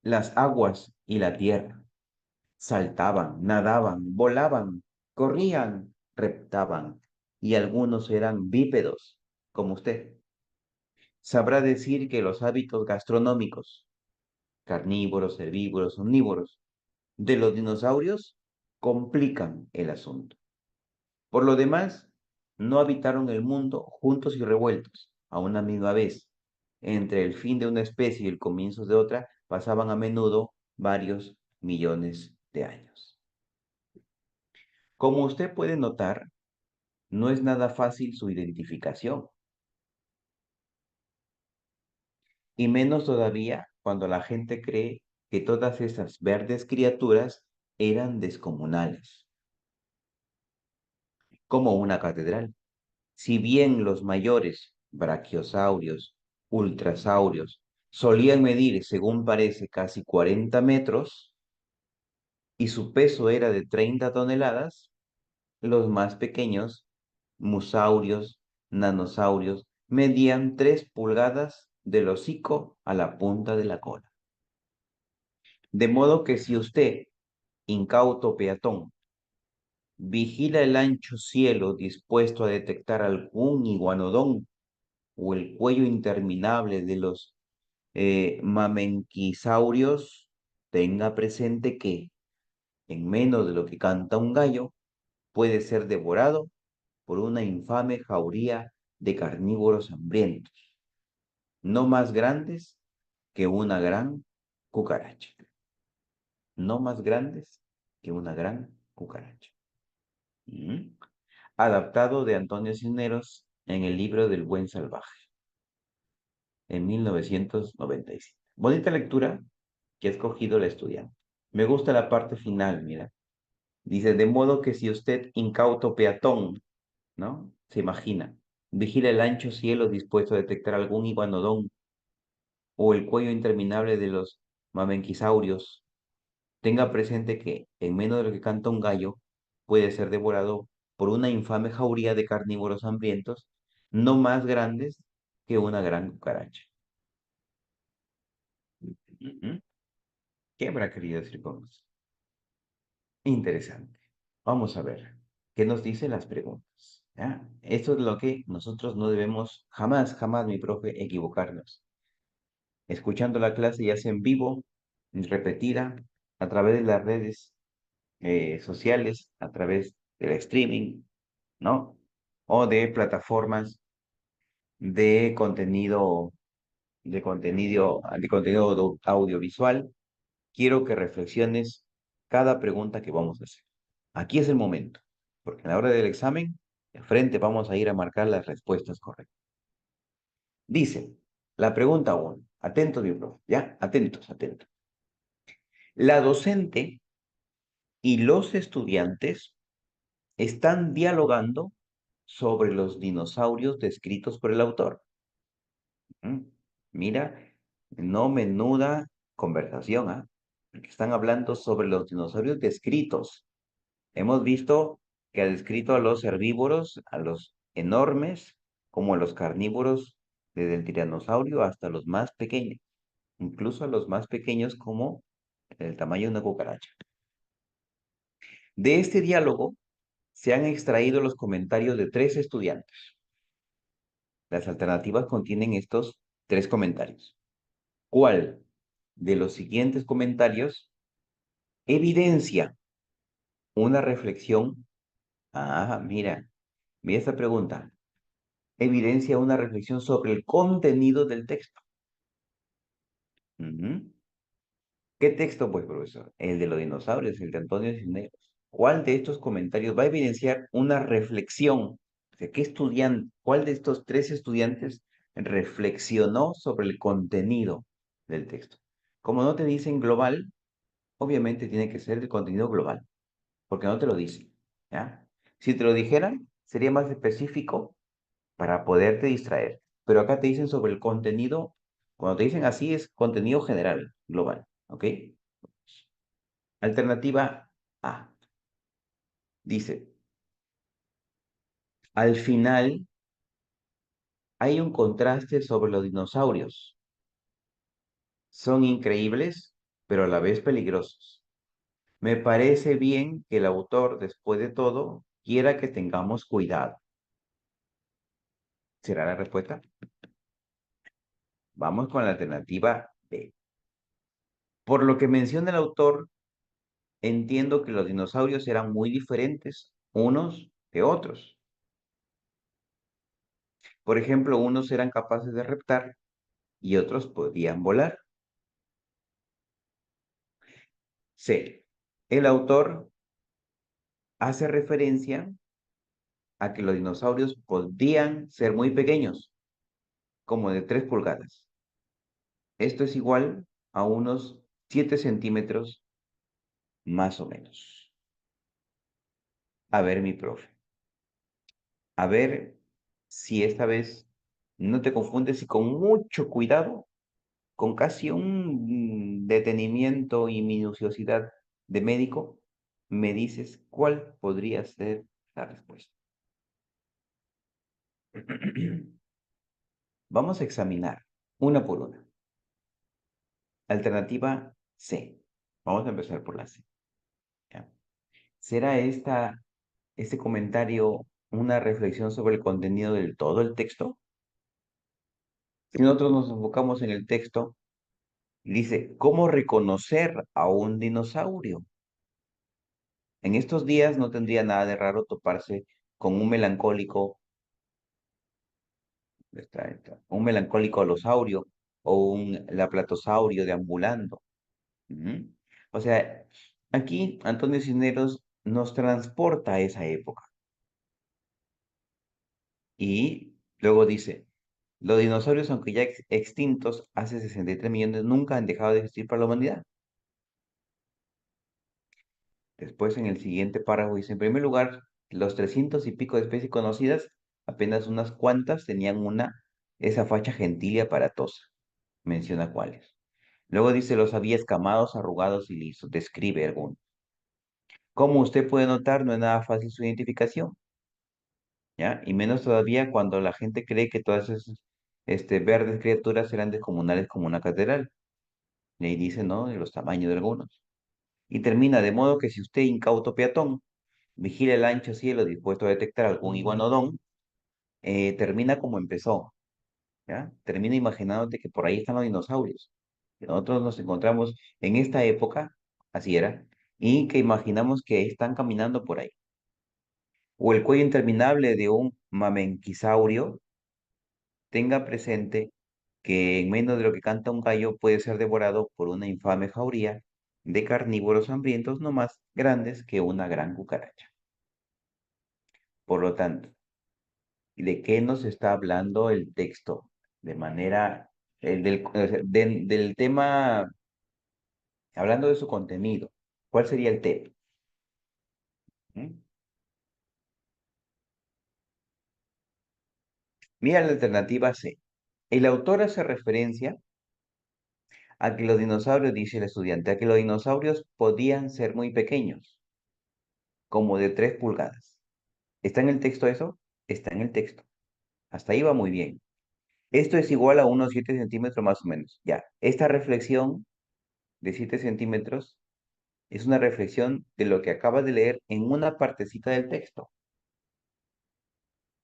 las aguas y la tierra. Saltaban, nadaban, volaban, corrían, reptaban, y algunos eran bípedos, como usted. Sabrá decir que los hábitos gastronómicos, carnívoros, herbívoros, omnívoros, de los dinosaurios complican el asunto. Por lo demás, no habitaron el mundo juntos y revueltos a una misma vez. Entre el fin de una especie y el comienzo de otra pasaban a menudo varios millones de años. Como usted puede notar, no es nada fácil su identificación, y menos todavía cuando la gente cree que todas esas verdes criaturas eran descomunales, como una catedral. Si bien los mayores brachiosaurios, ultrasaurios, solían medir, según parece, casi 40 metros y su peso era de 30 toneladas, los más pequeños, musaurios, nanosaurios, medían 3 pulgadas del hocico a la punta de la cola. De modo que si usted, incauto peatón, vigila el ancho cielo dispuesto a detectar algún iguanodón o el cuello interminable de los mamenquisaurios, tenga presente que, en menos de lo que canta un gallo, puede ser devorado por una infame jauría de carnívoros hambrientos, no más grandes que una gran cucaracha. No más grandes que una gran cucaracha. Mm. Adaptado de Antonio Cisneros en el libro del Buen Salvaje, en 1997. Bonita lectura que ha escogido el estudiante. Me gusta la parte final, mira. Dice, de modo que si usted, incauto peatón, ¿no? Se imagina, vigila el ancho cielo dispuesto a detectar algún iguanodón o el cuello interminable de los mamenquisaurios, tenga presente que, en menos de lo que canta un gallo, puede ser devorado por una infame jauría de carnívoros hambrientos, no más grandes que una gran cucaracha. Ujú. ¿Qué habrá querido decir con eso? Interesante. Vamos a ver qué nos dicen las preguntas. ¿Ya? Esto es lo que nosotros no debemos jamás, jamás, mi profe, equivocarnos. Escuchando la clase ya sea en vivo, repetida, a través de las redes sociales, a través del streaming, ¿no? O de plataformas de contenido, audiovisual. Quiero que reflexiones cada pregunta que vamos a hacer. Aquí es el momento, porque a la hora del examen, de frente vamos a ir a marcar las respuestas correctas. Dice, la pregunta 1, atentos, mi profe, ¿ya? Atentos, atentos. La docente y los estudiantes están dialogando sobre los dinosaurios descritos por el autor. Mm, Mira, no menuda conversación, ¿ah? Porque están hablando sobre los dinosaurios descritos. Hemos visto que ha descrito a los herbívoros, a los enormes, como a los carnívoros, desde el tiranosaurio hasta los más pequeños, incluso a los más pequeños como el tamaño de una cucaracha. De este diálogo se han extraído los comentarios de 3 estudiantes. Las alternativas contienen estos 3 comentarios. ¿Cuál de los siguientes comentarios evidencia una reflexión? Mira esta pregunta. Evidencia una reflexión sobre el contenido del texto. Ujú. ¿Qué texto, pues, profesor? El de los dinosaurios, el de Antonio Cisneros. ¿Cuál de estos comentarios va a evidenciar una reflexión? O sea, ¿qué estudiante, cuál de estos 3 estudiantes reflexionó sobre el contenido del texto? Como no te dicen global, obviamente tiene que ser el contenido global, porque no te lo dicen, ¿ya? Si te lo dijeran, sería más específico para poderte distraer. Pero acá te dicen sobre el contenido, cuando te dicen así es contenido general, global, ¿ok? Alternativa A. Dice, al final hay un contraste sobre los dinosaurios. Son increíbles, pero a la vez peligrosos. Me parece bien que el autor, después de todo, quiera que tengamos cuidado. ¿Será la respuesta? Vamos con la alternativa B. Por lo que menciona el autor, entiendo que los dinosaurios eran muy diferentes unos de otros. Por ejemplo, unos eran capaces de reptar y otros podían volar. C. El autor hace referencia a que los dinosaurios podían ser muy pequeños, como de 3 pulgadas. Esto es igual a unos 7 centímetros más o menos. A ver, mi profe. A ver si esta vez no te confundes y con mucho cuidado, con casi un detenimiento y minuciosidad de médico, me dices cuál podría ser la respuesta. Vamos a examinar una por una. Alternativa C. Vamos a empezar por la C. ¿Ya? ¿Será este comentario una reflexión sobre el contenido del todo el texto? Si nosotros nos enfocamos en el texto, dice, ¿cómo reconocer a un dinosaurio? En estos días no tendría nada de raro toparse con un melancólico, un melancólico alosaurio o un laplatosaurio deambulando. Ujú. O sea, aquí Antonio Cisneros nos transporta a esa época. Y luego dice, los dinosaurios, aunque ya extintos hace 63 millones, nunca han dejado de existir para la humanidad. Después, en el siguiente párrafo dice, en primer lugar, los 300 y pico de especies conocidas, apenas unas cuantas tenían esa facha gentil y aparatosa. Menciona cuáles. Luego dice, los había escamados, arrugados y lisos. Describe algunos. Como usted puede notar, no es nada fácil su identificación, ¿ya? Y menos todavía cuando la gente cree que todas esas verdes criaturas eran descomunales como una catedral. Y ahí dice, ¿no? De los tamaños de algunos. Y termina, de modo que si usted, incauto peatón, vigila el ancho cielo dispuesto a detectar algún iguanodón, termina como empezó, ¿ya? Termina imaginándote que por ahí están los dinosaurios. Que nosotros nos encontramos en esta época, así era, y que imaginamos que están caminando por ahí. O el cuello interminable de un mamenquisaurio, tenga presente que en menos de lo que canta un gallo puede ser devorado por una infame jauría de carnívoros hambrientos no más grandes que una gran cucaracha. Por lo tanto, ¿de qué nos está hablando el texto? De manera, del tema, hablando de su contenido. ¿Cuál sería el tema? ¿Mm? Mira la alternativa C. El autor hace referencia a que los dinosaurios, dice el estudiante, a que los dinosaurios podían ser muy pequeños, como de 3 pulgadas. ¿Está en el texto eso? Está en el texto. Hasta ahí va muy bien. Esto es igual a unos 7 centímetros más o menos. Ya, esta reflexión de 7 centímetros es una reflexión de lo que acabas de leer en una partecita del texto.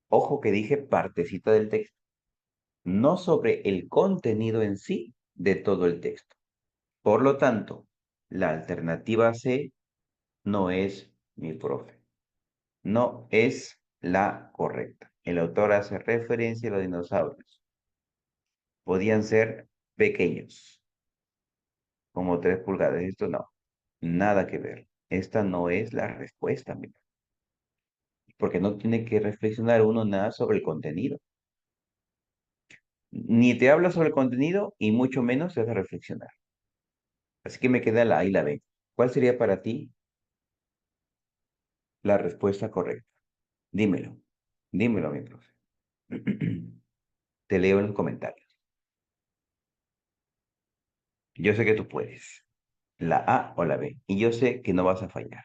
Ojo que dije partecita del texto, no sobre el contenido en sí de todo el texto. Por lo tanto, la alternativa C no es mi profe. No es la correcta. El autor hace referencia a los dinosaurios. Podían ser pequeños, como 3 pulgadas. Esto no, nada que ver. Esta no es la respuesta, mira. Porque no tiene que reflexionar uno nada sobre el contenido. Ni te habla sobre el contenido y mucho menos te hace reflexionar. Así que me queda la A y la B. ¿Cuál sería para ti la respuesta correcta? Dímelo. Dímelo, mi profe. Te leo en los comentarios. Yo sé que tú puedes. La A o la B. Y yo sé que no vas a fallar.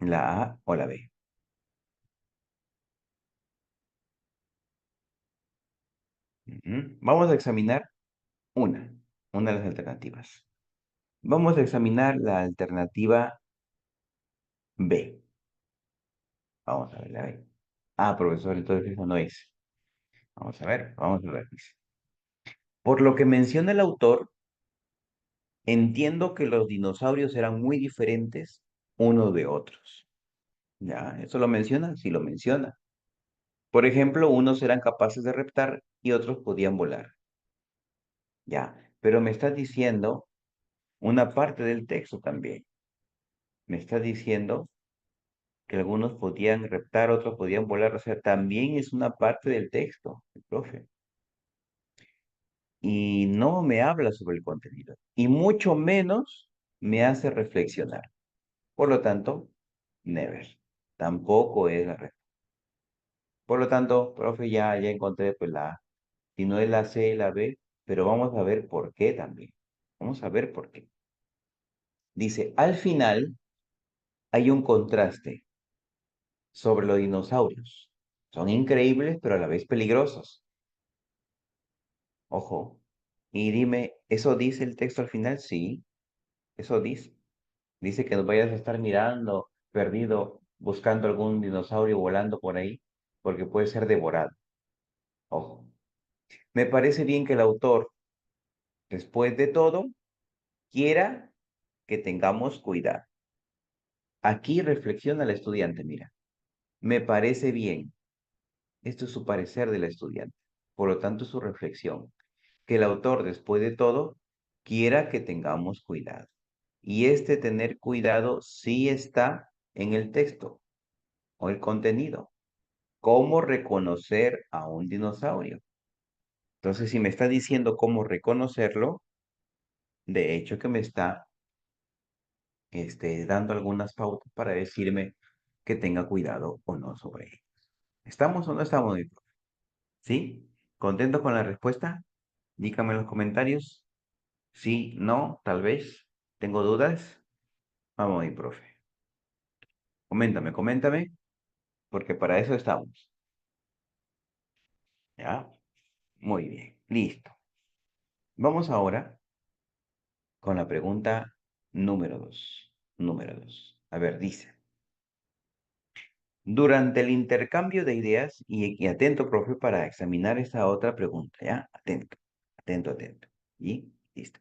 La A o la B. Vamos a examinar una, una de las alternativas. Vamos a examinar la alternativa B. Vamos a ver la B. Ah, profesor, entonces eso no es. Vamos a ver. Dice. Por lo que menciona el autor, entiendo que los dinosaurios eran muy diferentes unos de otros. ¿Ya? ¿Eso lo menciona? Sí lo menciona. Por ejemplo, unos eran capaces de reptar y otros podían volar. Ya, pero me estás diciendo una parte del texto también. Me estás diciendo que algunos podían reptar, otros podían volar. O sea, también es una parte del texto, el profe. Y no me habla sobre el contenido. Y mucho menos me hace reflexionar. Por lo tanto, never. Tampoco es la respuesta. Por lo tanto, profe, ya encontré pues la A. Si no es la C, la B, pero vamos a ver por qué también. Vamos a ver por qué. Dice, al final hay un contraste sobre los dinosaurios. Son increíbles, pero a la vez peligrosos. Ojo. Y dime, ¿eso dice el texto al final? Sí, eso dice. Dice que nos vayas a estar mirando, perdido, buscando algún dinosaurio volando por ahí, porque puede ser devorado. Ojo. Me parece bien que el autor, después de todo, quiera que tengamos cuidado. Aquí reflexiona el estudiante, mira. Me parece bien. Esto es su parecer del estudiante. Por lo tanto, su reflexión. Que el autor, después de todo, quiera que tengamos cuidado. Y este tener cuidado sí está en el texto o el contenido. ¿Cómo reconocer a un dinosaurio? Entonces, si me está diciendo cómo reconocerlo, de hecho que me está dando algunas pautas para decirme que tenga cuidado o no sobre él. ¿Estamos o no estamos, mi profe? ¿Sí? ¿Contento con la respuesta? Dígame en los comentarios. Sí, no, tal vez. ¿Tengo dudas? Vamos, mi profe. Coméntame, porque para eso estamos. ¿Ya? Muy bien, listo. Vamos ahora con la pregunta número 2. Número 2. A ver, dice. Durante el intercambio de ideas, y atento, profe, para examinar esta otra pregunta, ¿ya? Atento. Y listo.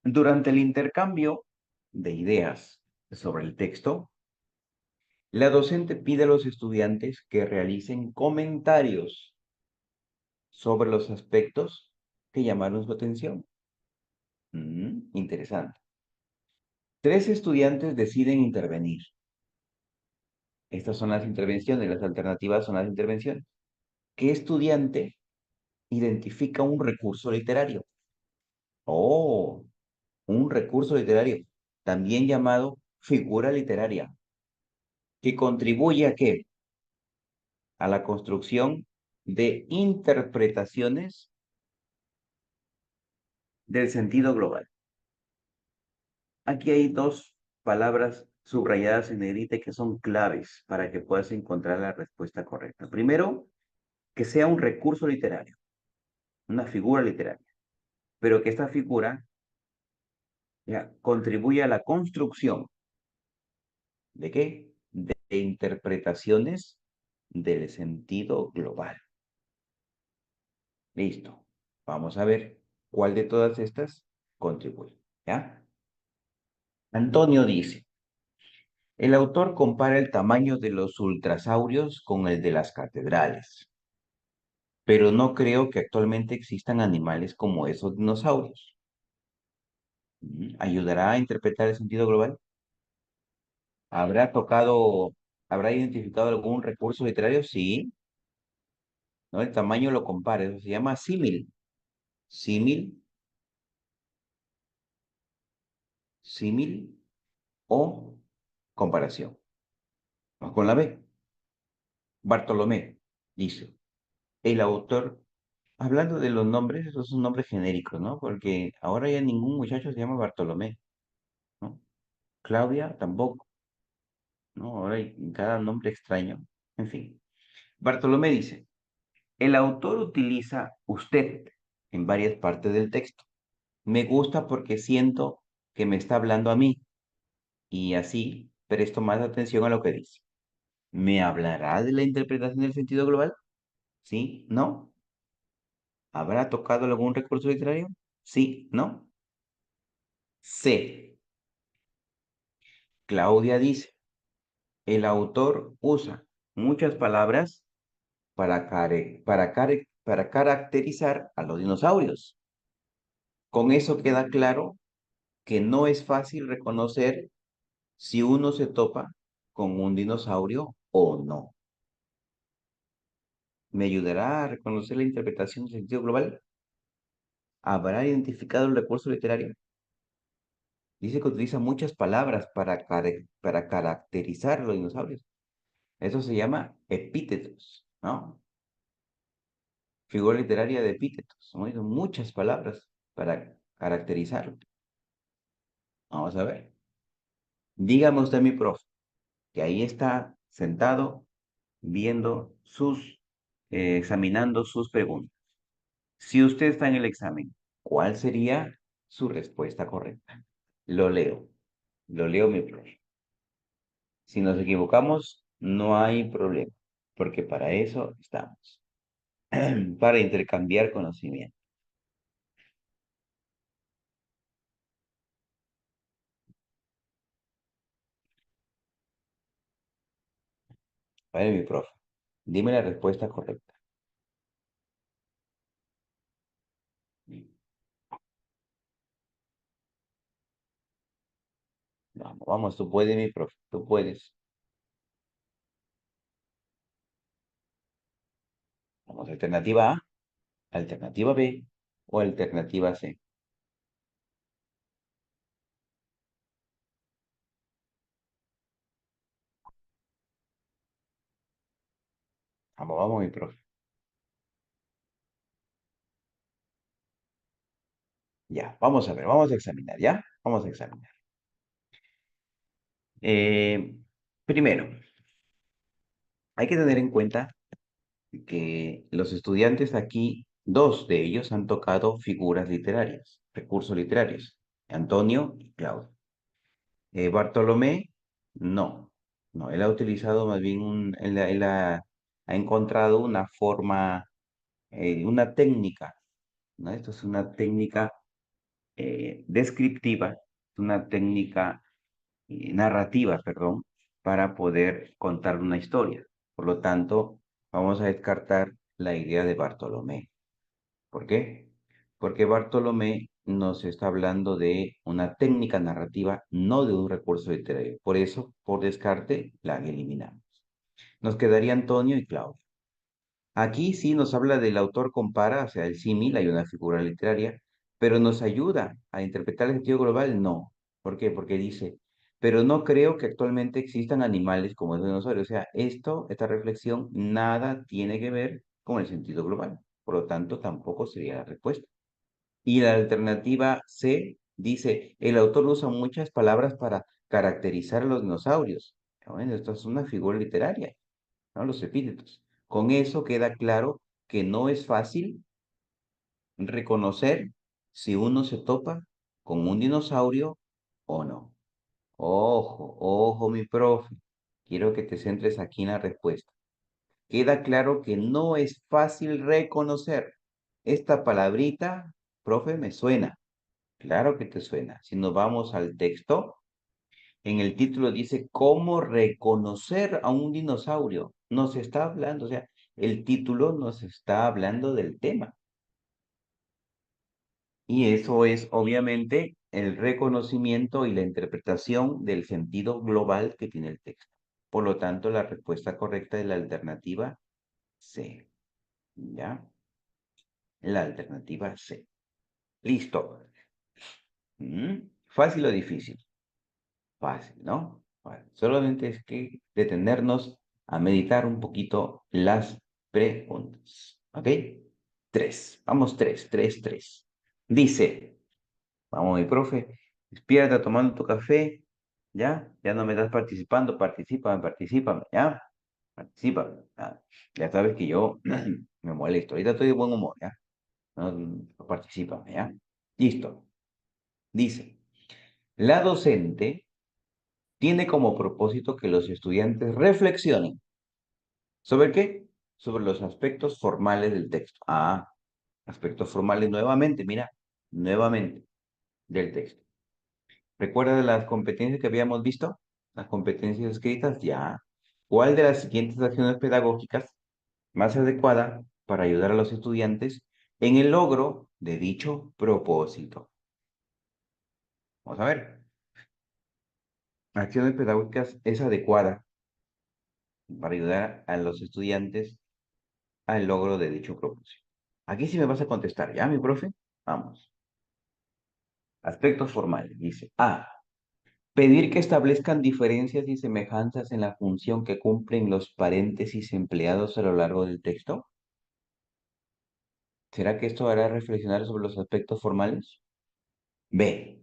Durante el intercambio de ideas sobre el texto, la docente pide a los estudiantes que realicen comentarios sobre los aspectos que llamaron su atención. Interesante. Tres estudiantes deciden intervenir. Estas son las intervenciones, las alternativas son las intervenciones. ¿Qué estudiante identifica un recurso literario? Oh, un recurso literario, también llamado figura literaria, que contribuye a qué? A la construcción de interpretaciones del sentido global. Aquí hay dos palabras subrayadas en negrita que son claves para que puedas encontrar la respuesta correcta. Primero, que sea un recurso literario, una figura literaria, pero que esta figura ya contribuya a la construcción ¿de qué? De interpretaciones del sentido global. Listo. Vamos a ver cuál de todas estas contribuye. ¿Ya? Antonio dice, el autor compara el tamaño de los ultrasaurios con el de las catedrales, pero no creo que actualmente existan animales como esos dinosaurios. ¿Ayudará a interpretar el sentido global? ¿Habrá identificado algún recurso literario? Sí, ¿no? El tamaño lo compara, eso se llama símil. Símil, símil o comparación. Vamos con la B. Bartolomé dice, el autor, hablando de los nombres, esos son nombres genéricos, ¿no? Porque ahora ya ningún muchacho se llama Bartolomé, ¿no? Claudia tampoco, ¿no? Ahora hay cada nombre extraño. En fin. Bartolomé dice, el autor utiliza usted en varias partes del texto. Me gusta porque siento que me está hablando a mí y así presto más atención a lo que dice. ¿Me hablará de la interpretación del sentido global? ¿Sí? ¿No? ¿Habrá tocado algún recurso literario? ¿Sí? ¿No? C. Claudia dice, el autor usa muchas palabras para caracterizar a los dinosaurios. Con eso queda claro que no es fácil reconocer si uno se topa con un dinosaurio o no. ¿Me ayudará a reconocer la interpretación del sentido global? ¿Habrá identificado el recurso literario? Dice que utiliza muchas palabras para caracterizar a los dinosaurios. Eso se llama epítetos, ¿no? Figura literaria de epítetos. Son muchas palabras para caracterizarlo. Vamos a ver. Dígame usted, mi profe, que ahí está sentado viendo examinando sus preguntas. Si usted está en el examen, ¿cuál sería su respuesta correcta? Lo leo. Lo leo, mi profe. Si nos equivocamos, no hay problema, porque para eso estamos, para intercambiar conocimiento. Vale, mi profe, dime la respuesta correcta. Vamos, vamos, tú puedes, mi profe, tú puedes. Vamos, alternativa A, alternativa B o alternativa C. Vamos, vamos, mi profe. Ya, vamos a ver, vamos a examinar, ¿ya? Vamos a examinar. Eh, Primero, hay que tener en cuenta que los estudiantes aquí, dos de ellos han tocado figuras literarias, recursos literarios, Antonio y Claudio. Bartolomé, no, no, él ha utilizado más bien, ha encontrado una forma, una técnica, ¿no? Esto es una técnica descriptiva, una técnica narrativa, perdón, para poder contar una historia. Por lo tanto, vamos a descartar la idea de Bartolomé. ¿Por qué? Porque Bartolomé nos está hablando de una técnica narrativa, no de un recurso literario. Por eso, por descarte, la eliminamos. Nos quedaría Antonio y Claudio. Aquí sí nos habla del autor compara, o sea, el símil, hay una figura literaria, pero nos ayuda a interpretar el sentido global, no. ¿Por qué? Porque dice, pero no creo que actualmente existan animales como el dinosaurio. O sea, esta reflexión, nada tiene que ver con el sentido global. Por lo tanto, tampoco sería la respuesta. Y la alternativa C dice, el autor usa muchas palabras para caracterizar a los dinosaurios. Bueno, esto es una figura literaria, ¿no? Los epítetos. Con eso queda claro que no es fácil reconocer si uno se topa con un dinosaurio o no. Ojo, ojo, mi profe. Quiero que te centres aquí en la respuesta. Queda claro que no es fácil reconocer. Esta palabrita, profe, me suena. Claro que te suena. Si nos vamos al texto, en el título dice cómo reconocer a un dinosaurio. Nos está hablando, o sea, el título nos está hablando del tema. Y eso es obviamente el reconocimiento y la interpretación del sentido global que tiene el texto. Por lo tanto, la respuesta correcta es la alternativa C. ¿Ya? La alternativa C. Listo. ¿Fácil o difícil? Fácil, ¿no? Bueno, solamente es que detenernos a meditar un poquito las preguntas. ¿Ok? Tres. Vamos, tres. Dice, vamos, mi profe, despierta tomando tu café. ¿Ya? Ya no me estás participando. Particípame, ¿ya? Participa. Ya sabes que yo me molesto. Ahorita estoy de buen humor, ¿ya? No, particípame, ¿ya? Listo. Dice, la docente tiene como propósito que los estudiantes reflexionen. ¿Sobre qué? Sobre los aspectos formales del texto. Aspectos formales nuevamente, mira, nuevamente del texto. ¿Recuerda de las competencias que habíamos visto? Las competencias escritas, ya. ¿Cuál de las siguientes acciones pedagógicas más adecuada para ayudar a los estudiantes en el logro de dicho propósito? Vamos a ver. Acciones pedagógicas es adecuada para ayudar a los estudiantes al logro de dicho propósito. Aquí sí me vas a contestar, ¿ya, mi profe? Vamos. Aspectos formales. Dice A. Pedir que establezcan diferencias y semejanzas en la función que cumplen los paréntesis empleados a lo largo del texto. ¿Será que esto hará reflexionar sobre los aspectos formales? B.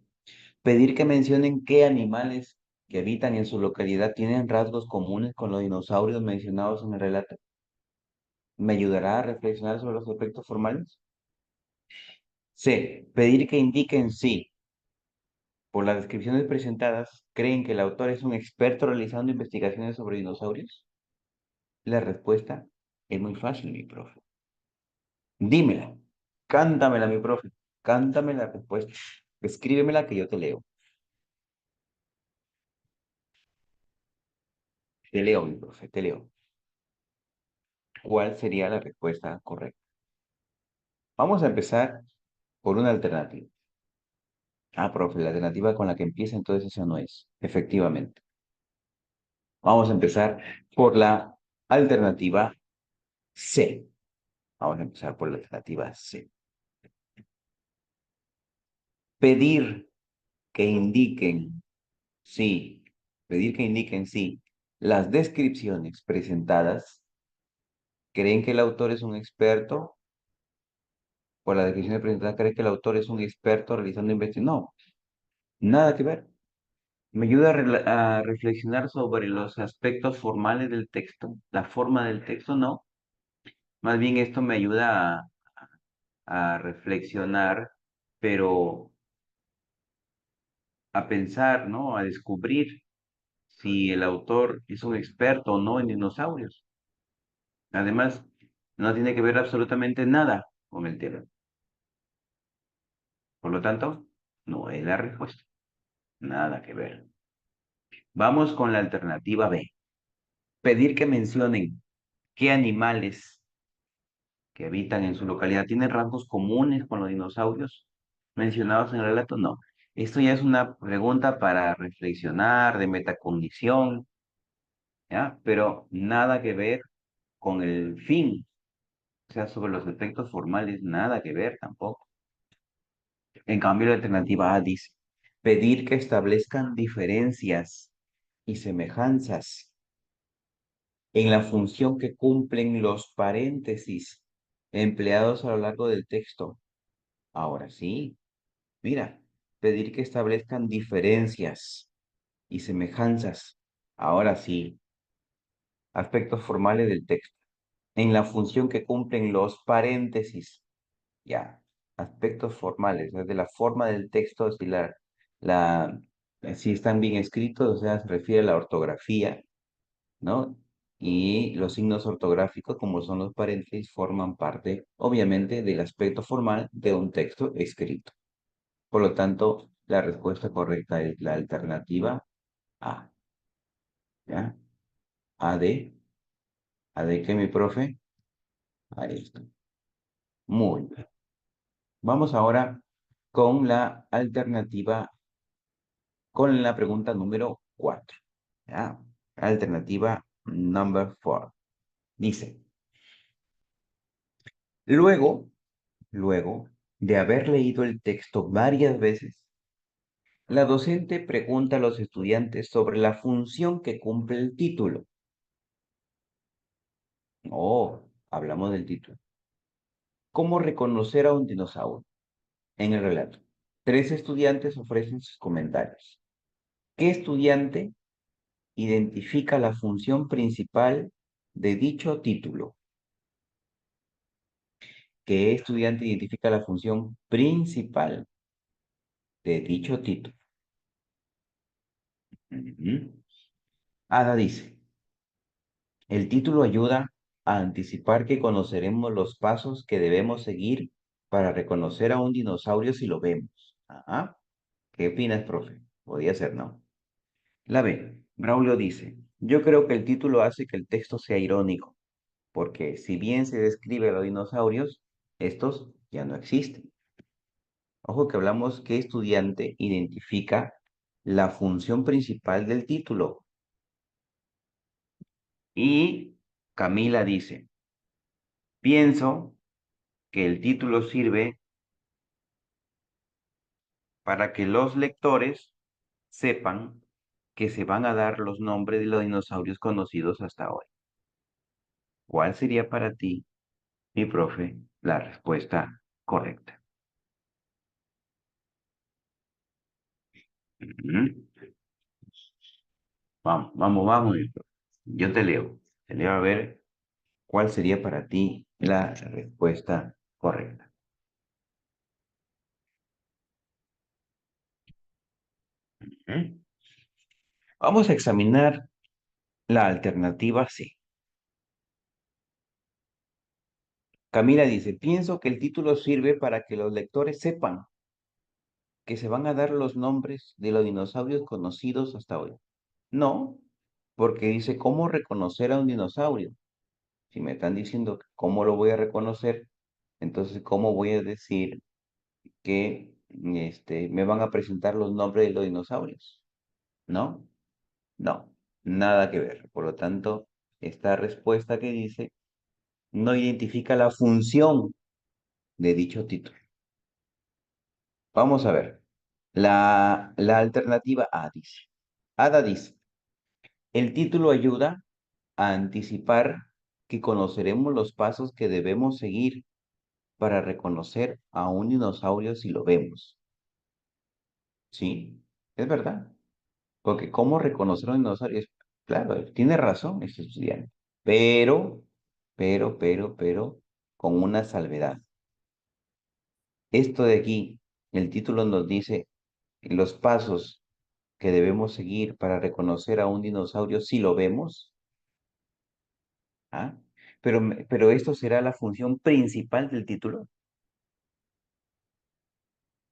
Pedir que mencionen qué animales que habitan en su localidad tienen rasgos comunes con los dinosaurios mencionados en el relato. ¿Me ayudará a reflexionar sobre los aspectos formales? C. Pedir que indiquen si, por las descripciones presentadas, creen que el autor es un experto realizando investigaciones sobre dinosaurios. La respuesta es muy fácil, mi profe. Dímela, cántamela, mi profe. Cántame la respuesta. Escríbemela que yo te leo. Te leo, mi profe, te leo. ¿Cuál sería la respuesta correcta? Vamos a empezar por una alternativa. Profe, la alternativa con la que empieza entonces esa no es. Efectivamente. Vamos a empezar por la alternativa C. Vamos a empezar por la alternativa C. Pedir que indiquen, sí, pedir que indiquen, sí, las descripciones presentadas. ¿Creen que el autor es un experto? Por las descripciones presentadas, ¿creen que el autor es un experto realizando investigación? No, nada que ver. Me ayuda a reflexionar sobre los aspectos formales del texto, la forma del texto, no. Más bien esto me ayuda a reflexionar, pero a pensar, ¿no? A descubrir si el autor es un experto o no en dinosaurios. Además, no tiene que ver absolutamente nada con el tema. Por lo tanto, no es la respuesta. Nada que ver. Vamos con la alternativa B. Pedir que mencionen qué animales que habitan en su localidad tienen rasgos comunes con los dinosaurios. mencionados en el relato? No. Esto ya es una pregunta para reflexionar, de metacognición, ¿ya? Pero nada que ver con el fin, o sea, sobre los efectos formales, nada que ver tampoco. En cambio, la alternativa A dice, pedir que establezcan diferencias y semejanzas en la función que cumplen los paréntesis empleados a lo largo del texto. Ahora sí, mira, pedir que establezcan diferencias y semejanzas. Ahora sí, aspectos formales del texto. En la función que cumplen los paréntesis. Ya, aspectos formales, de la forma del texto, la, si están bien escritos, o sea, se refiere a la ortografía, ¿no? Y los signos ortográficos, como son los paréntesis, forman parte, obviamente, del aspecto formal de un texto escrito. Por lo tanto, la respuesta correcta es la alternativa A, ¿ya? A de, ¿A de qué, mi profe? A esto. Muy bien. Vamos ahora con la alternativa, con la pregunta número 4, ¿ya? Alternativa number 4. Dice, luego de haber leído el texto varias veces, la docente pregunta a los estudiantes sobre la función que cumple el título. Oh, hablamos del título. ¿Cómo reconocer a un dinosaurio? En el relato, tres estudiantes ofrecen sus comentarios. ¿Qué estudiante identifica la función principal de dicho título? ¿Qué estudiante identifica la función principal de dicho título? Ujú. Ada dice, el título ayuda a anticipar que conoceremos los pasos que debemos seguir para reconocer a un dinosaurio si lo vemos. Ajá. ¿Qué opinas, profe? Podría ser, ¿no? La B. Braulio dice, yo creo que el título hace que el texto sea irónico, porque si bien se describe a los dinosaurios, estos ya no existen. Ojo que hablamos que estudiante identifica la función principal del título. Y Camila dice, pienso que el título sirve para que los lectores sepan que se van a dar los nombres de los dinosaurios conocidos hasta hoy. ¿Cuál sería para ti, mi profe, la respuesta correcta? Ujú. Vamos, vamos, vamos, mi profe. Yo te leo. Te leo a ver cuál sería para ti la respuesta correcta. Ujú. Vamos a examinar la alternativa C. Camila dice, pienso que el título sirve para que los lectores sepan que se van a dar los nombres de los dinosaurios conocidos hasta hoy. No, porque dice, ¿cómo reconocer a un dinosaurio? Si me están diciendo cómo lo voy a reconocer, entonces, ¿cómo voy a decir que me van a presentar los nombres de los dinosaurios? ¿No? No, nada que ver. Por lo tanto, esta respuesta que dice no identifica la función de dicho título. Vamos a ver. La alternativa A dice. Ada dice, el título ayuda a anticipar que conoceremos los pasos que debemos seguir para reconocer a un dinosaurio si lo vemos. Sí, es verdad. Porque ¿cómo reconocer a un dinosaurio? Claro, tiene razón este estudiante. Pero, pero, con una salvedad. Esto de aquí, el título nos dice los pasos que debemos seguir para reconocer a un dinosaurio si lo vemos. ¿Ah? Pero esto será la función principal del título.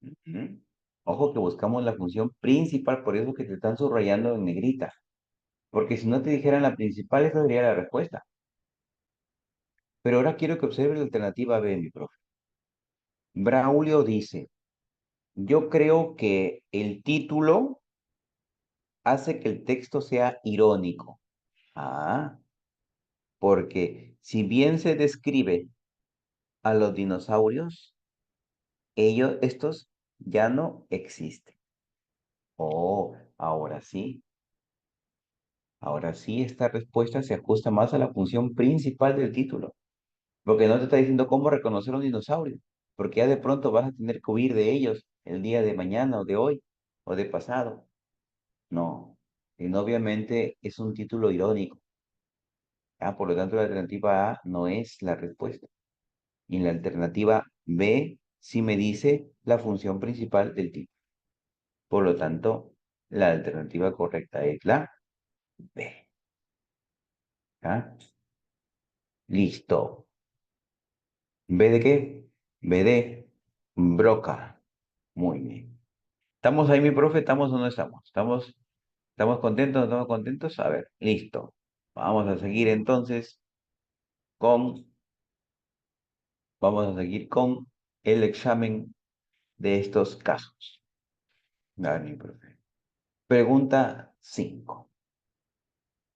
Ujú. Ojo que buscamos la función principal, por eso que te están subrayando en negrita. Porque si no te dijeran la principal, esa sería la respuesta. Pero ahora quiero que observes la alternativa B, mi profe. Braulio dice, Yo creo que el título hace que el texto sea irónico. Ah, porque si bien se describe a los dinosaurios, estos ya no existen. Oh, ahora sí, esta respuesta se ajusta más a la función principal del título, porque no te está diciendo cómo reconocer un dinosaurio, porque ya de pronto vas a tener que huir de ellos el día de mañana o de hoy o de pasado. No, sino obviamente es un título irónico. Por lo tanto, la alternativa A no es la respuesta. Y en la alternativa B sí me dice la función principal del título. Por lo tanto, la alternativa correcta es la B. ¿Ah? Listo. ¿B de qué? B de broca. Muy bien. ¿Estamos ahí, mi profe? ¿Estamos o no estamos? ¿Estamos contentos o no estamos contentos? A ver, listo. Vamos a seguir entonces con, vamos a seguir con el examen de estos casos. A ver, mi profe. Pregunta 5.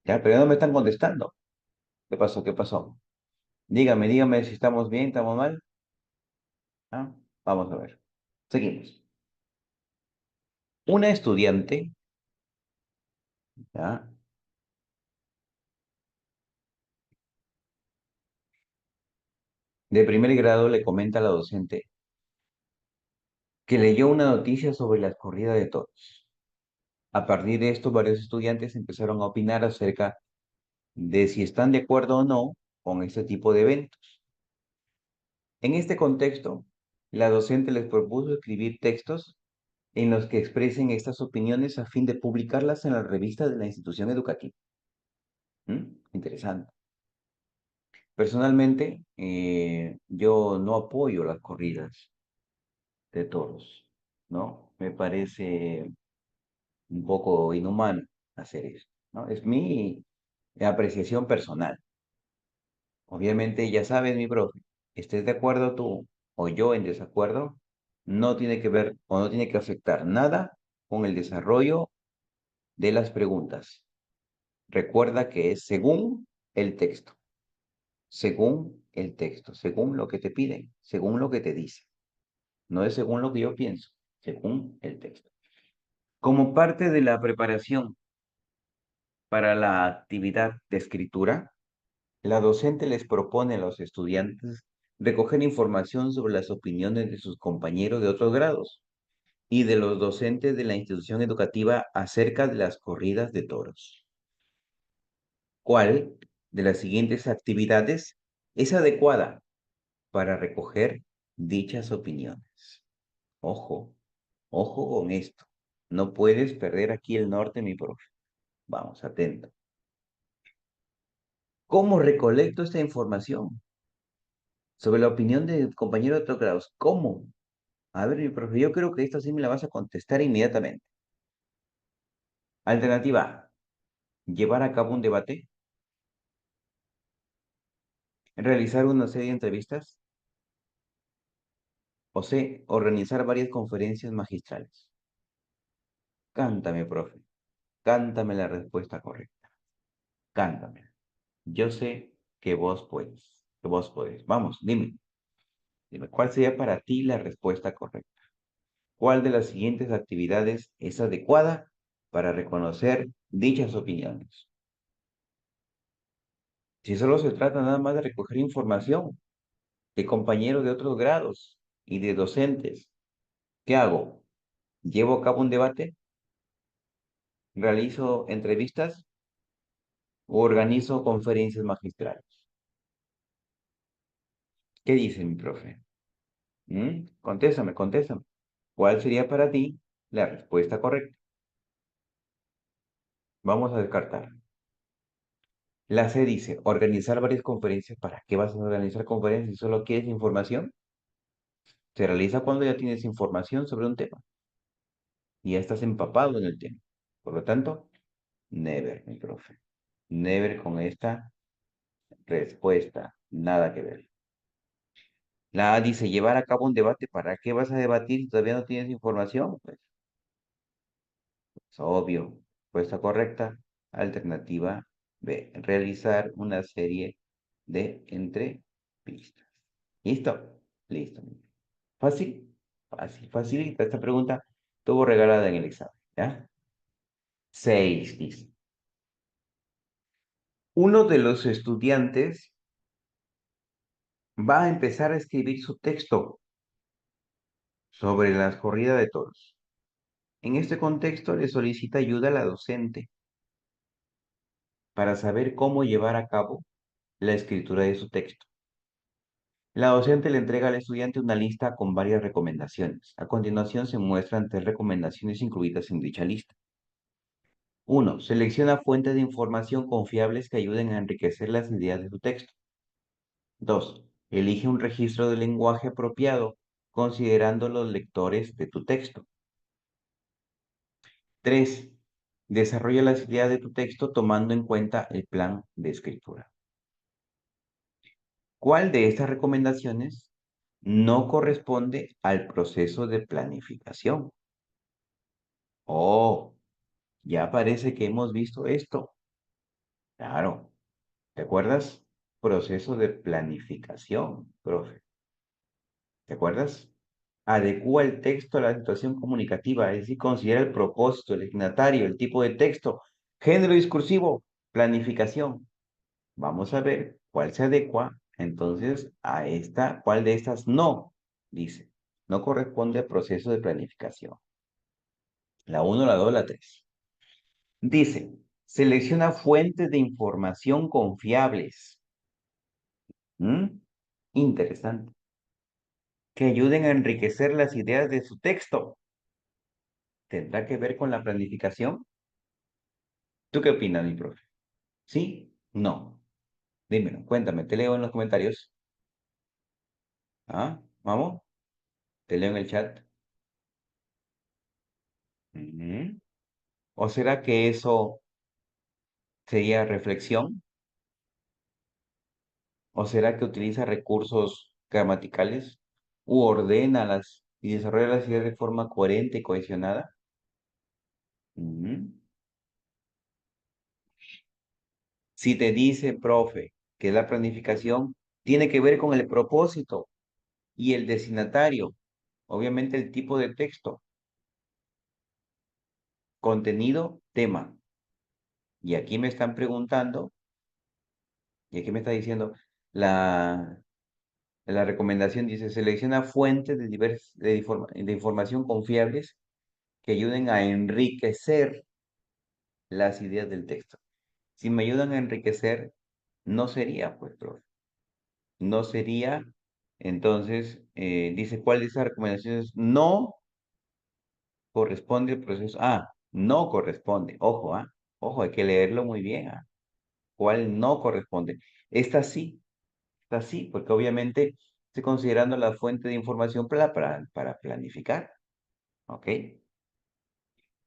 Ya, pero no me están contestando. ¿Qué pasó? ¿Qué pasó? Dígame si estamos bien, estamos mal. ¿Ah? Vamos a ver. Seguimos. Una estudiante, ¿ya? De primer grado le comenta a la docente que leyó una noticia sobre la corrida de toros. A partir de esto, varios estudiantes empezaron a opinar acerca de si están de acuerdo o no con este tipo de eventos. En este contexto, la docente les propuso escribir textos en los que expresen estas opiniones a fin de publicarlas en la revista de la institución educativa. Interesante. Personalmente, yo no apoyo las corridas de toros, ¿no? Me parece un poco inhumano hacer eso, ¿no? Es mi apreciación personal. Obviamente, ya sabes, mi profe, estés de acuerdo tú o yo en desacuerdo, no tiene que ver o no tiene que afectar nada con el desarrollo de las preguntas. Recuerda que es según el texto, según lo que te piden, según lo que te dicen. No es según lo que yo pienso, según el texto. Como parte de la preparación para la actividad de escritura, la docente les propone a los estudiantes recoger información sobre las opiniones de sus compañeros de otros grados y de los docentes de la institución educativa acerca de las corridas de toros. ¿Cuál de las siguientes actividades es adecuada para recoger dichas opiniones? Ojo, ojo con esto. No puedes perder aquí el norte, mi profe. Vamos, atento. ¿Cómo recolecto esta información sobre la opinión de compañero de otros grados? ¿Cómo? A ver, mi profe, yo creo que esto sí me la vas a contestar inmediatamente. Alternativa A, llevar a cabo un debate, realizar una serie de entrevistas, o C, organizar varias conferencias magistrales. Cántame, profe, cántame la respuesta correcta. Cántame. Yo sé que vos puedes, que vos podés. Vamos, dime, ¿cuál sería para ti la respuesta correcta? ¿Cuál de las siguientes actividades es adecuada para reconocer dichas opiniones? Si solo se trata nada más de recoger información de compañeros de otros grados y de docentes, ¿qué hago? ¿Llevo a cabo un debate? ¿Realizo entrevistas o organizo conferencias magistrales? ¿Qué dice mi profe? Contéstame. ¿Cuál sería para ti la respuesta correcta? Vamos a descartar. La C dice, organizar varias conferencias. ¿Para qué vas a organizar conferencias si solo quieres información? Se realiza cuando ya tienes información sobre un tema y ya estás empapado en el tema. Por lo tanto, never, mi profe. Never con esta respuesta. Nada que ver. La A dice llevar a cabo un debate. ¿Para qué vas a debatir si todavía no tienes información? Pues es obvio. Respuesta correcta. Alternativa B. Realizar una serie de entrevistas. ¿Listo? Listo. Fácil. Fácil. Facilita. Esta pregunta tuvo regalada en el examen. ¿Ya? 6 dice. Uno de los estudiantes va a empezar a escribir su texto sobre las corridas de toros. En este contexto le solicita ayuda a la docente para saber cómo llevar a cabo la escritura de su texto. La docente le entrega al estudiante una lista con varias recomendaciones. A continuación se muestran 3 recomendaciones incluidas en dicha lista. 1. Selecciona fuentes de información confiables que ayuden a enriquecer las ideas de tu texto. 2. Elige un registro de lenguaje apropiado considerando los lectores de tu texto. 3. Desarrolla las ideas de tu texto tomando en cuenta el plan de escritura. ¿Cuál de estas recomendaciones no corresponde al proceso de planificación? Oh, ya parece que hemos visto esto. Claro, ¿te acuerdas? Proceso de planificación, profe. ¿Te acuerdas? Adecúa el texto a la situación comunicativa, es decir, considera el propósito, el destinatario, el tipo de texto, género discursivo, planificación. Vamos a ver cuál se adecua entonces a esta, cuál de estas no, dice. No corresponde al proceso de planificación. La uno, la 2, la 3. Dice, selecciona fuentes de información confiables. ¿Mm? Interesante. Que ayuden a enriquecer las ideas de su texto. ¿Tendrá que ver con la planificación? ¿Tú qué opinas, mi profe? ¿Sí? No. Dímelo, cuéntame, te leo en los comentarios. ¿Ah? ¿Vamos? Te leo en el chat. Ujú. ¿O será que eso sería reflexión? ¿O será que utiliza recursos gramaticales? ¿U ordénalas y desarrolla las ideas de forma coherente y cohesionada? Ujú. Si te dice, profe, que la planificación tiene que ver con el propósito y el destinatario, obviamente el tipo de texto, contenido, tema. Y aquí me están preguntando, y aquí me está diciendo, la, la recomendación dice, selecciona fuentes de información confiables que ayuden a enriquecer las ideas del texto. Si me ayudan a enriquecer, no sería, pues, profe. No sería, entonces, dice, ¿cuál de esas recomendaciones no corresponde al proceso? Ah, no corresponde. Ojo, ah. Ojo, hay que leerlo muy bien, ah. ¿Cuál no corresponde? Esta sí, esta sí, porque obviamente estoy considerando la fuente de información para planificar, ¿ok?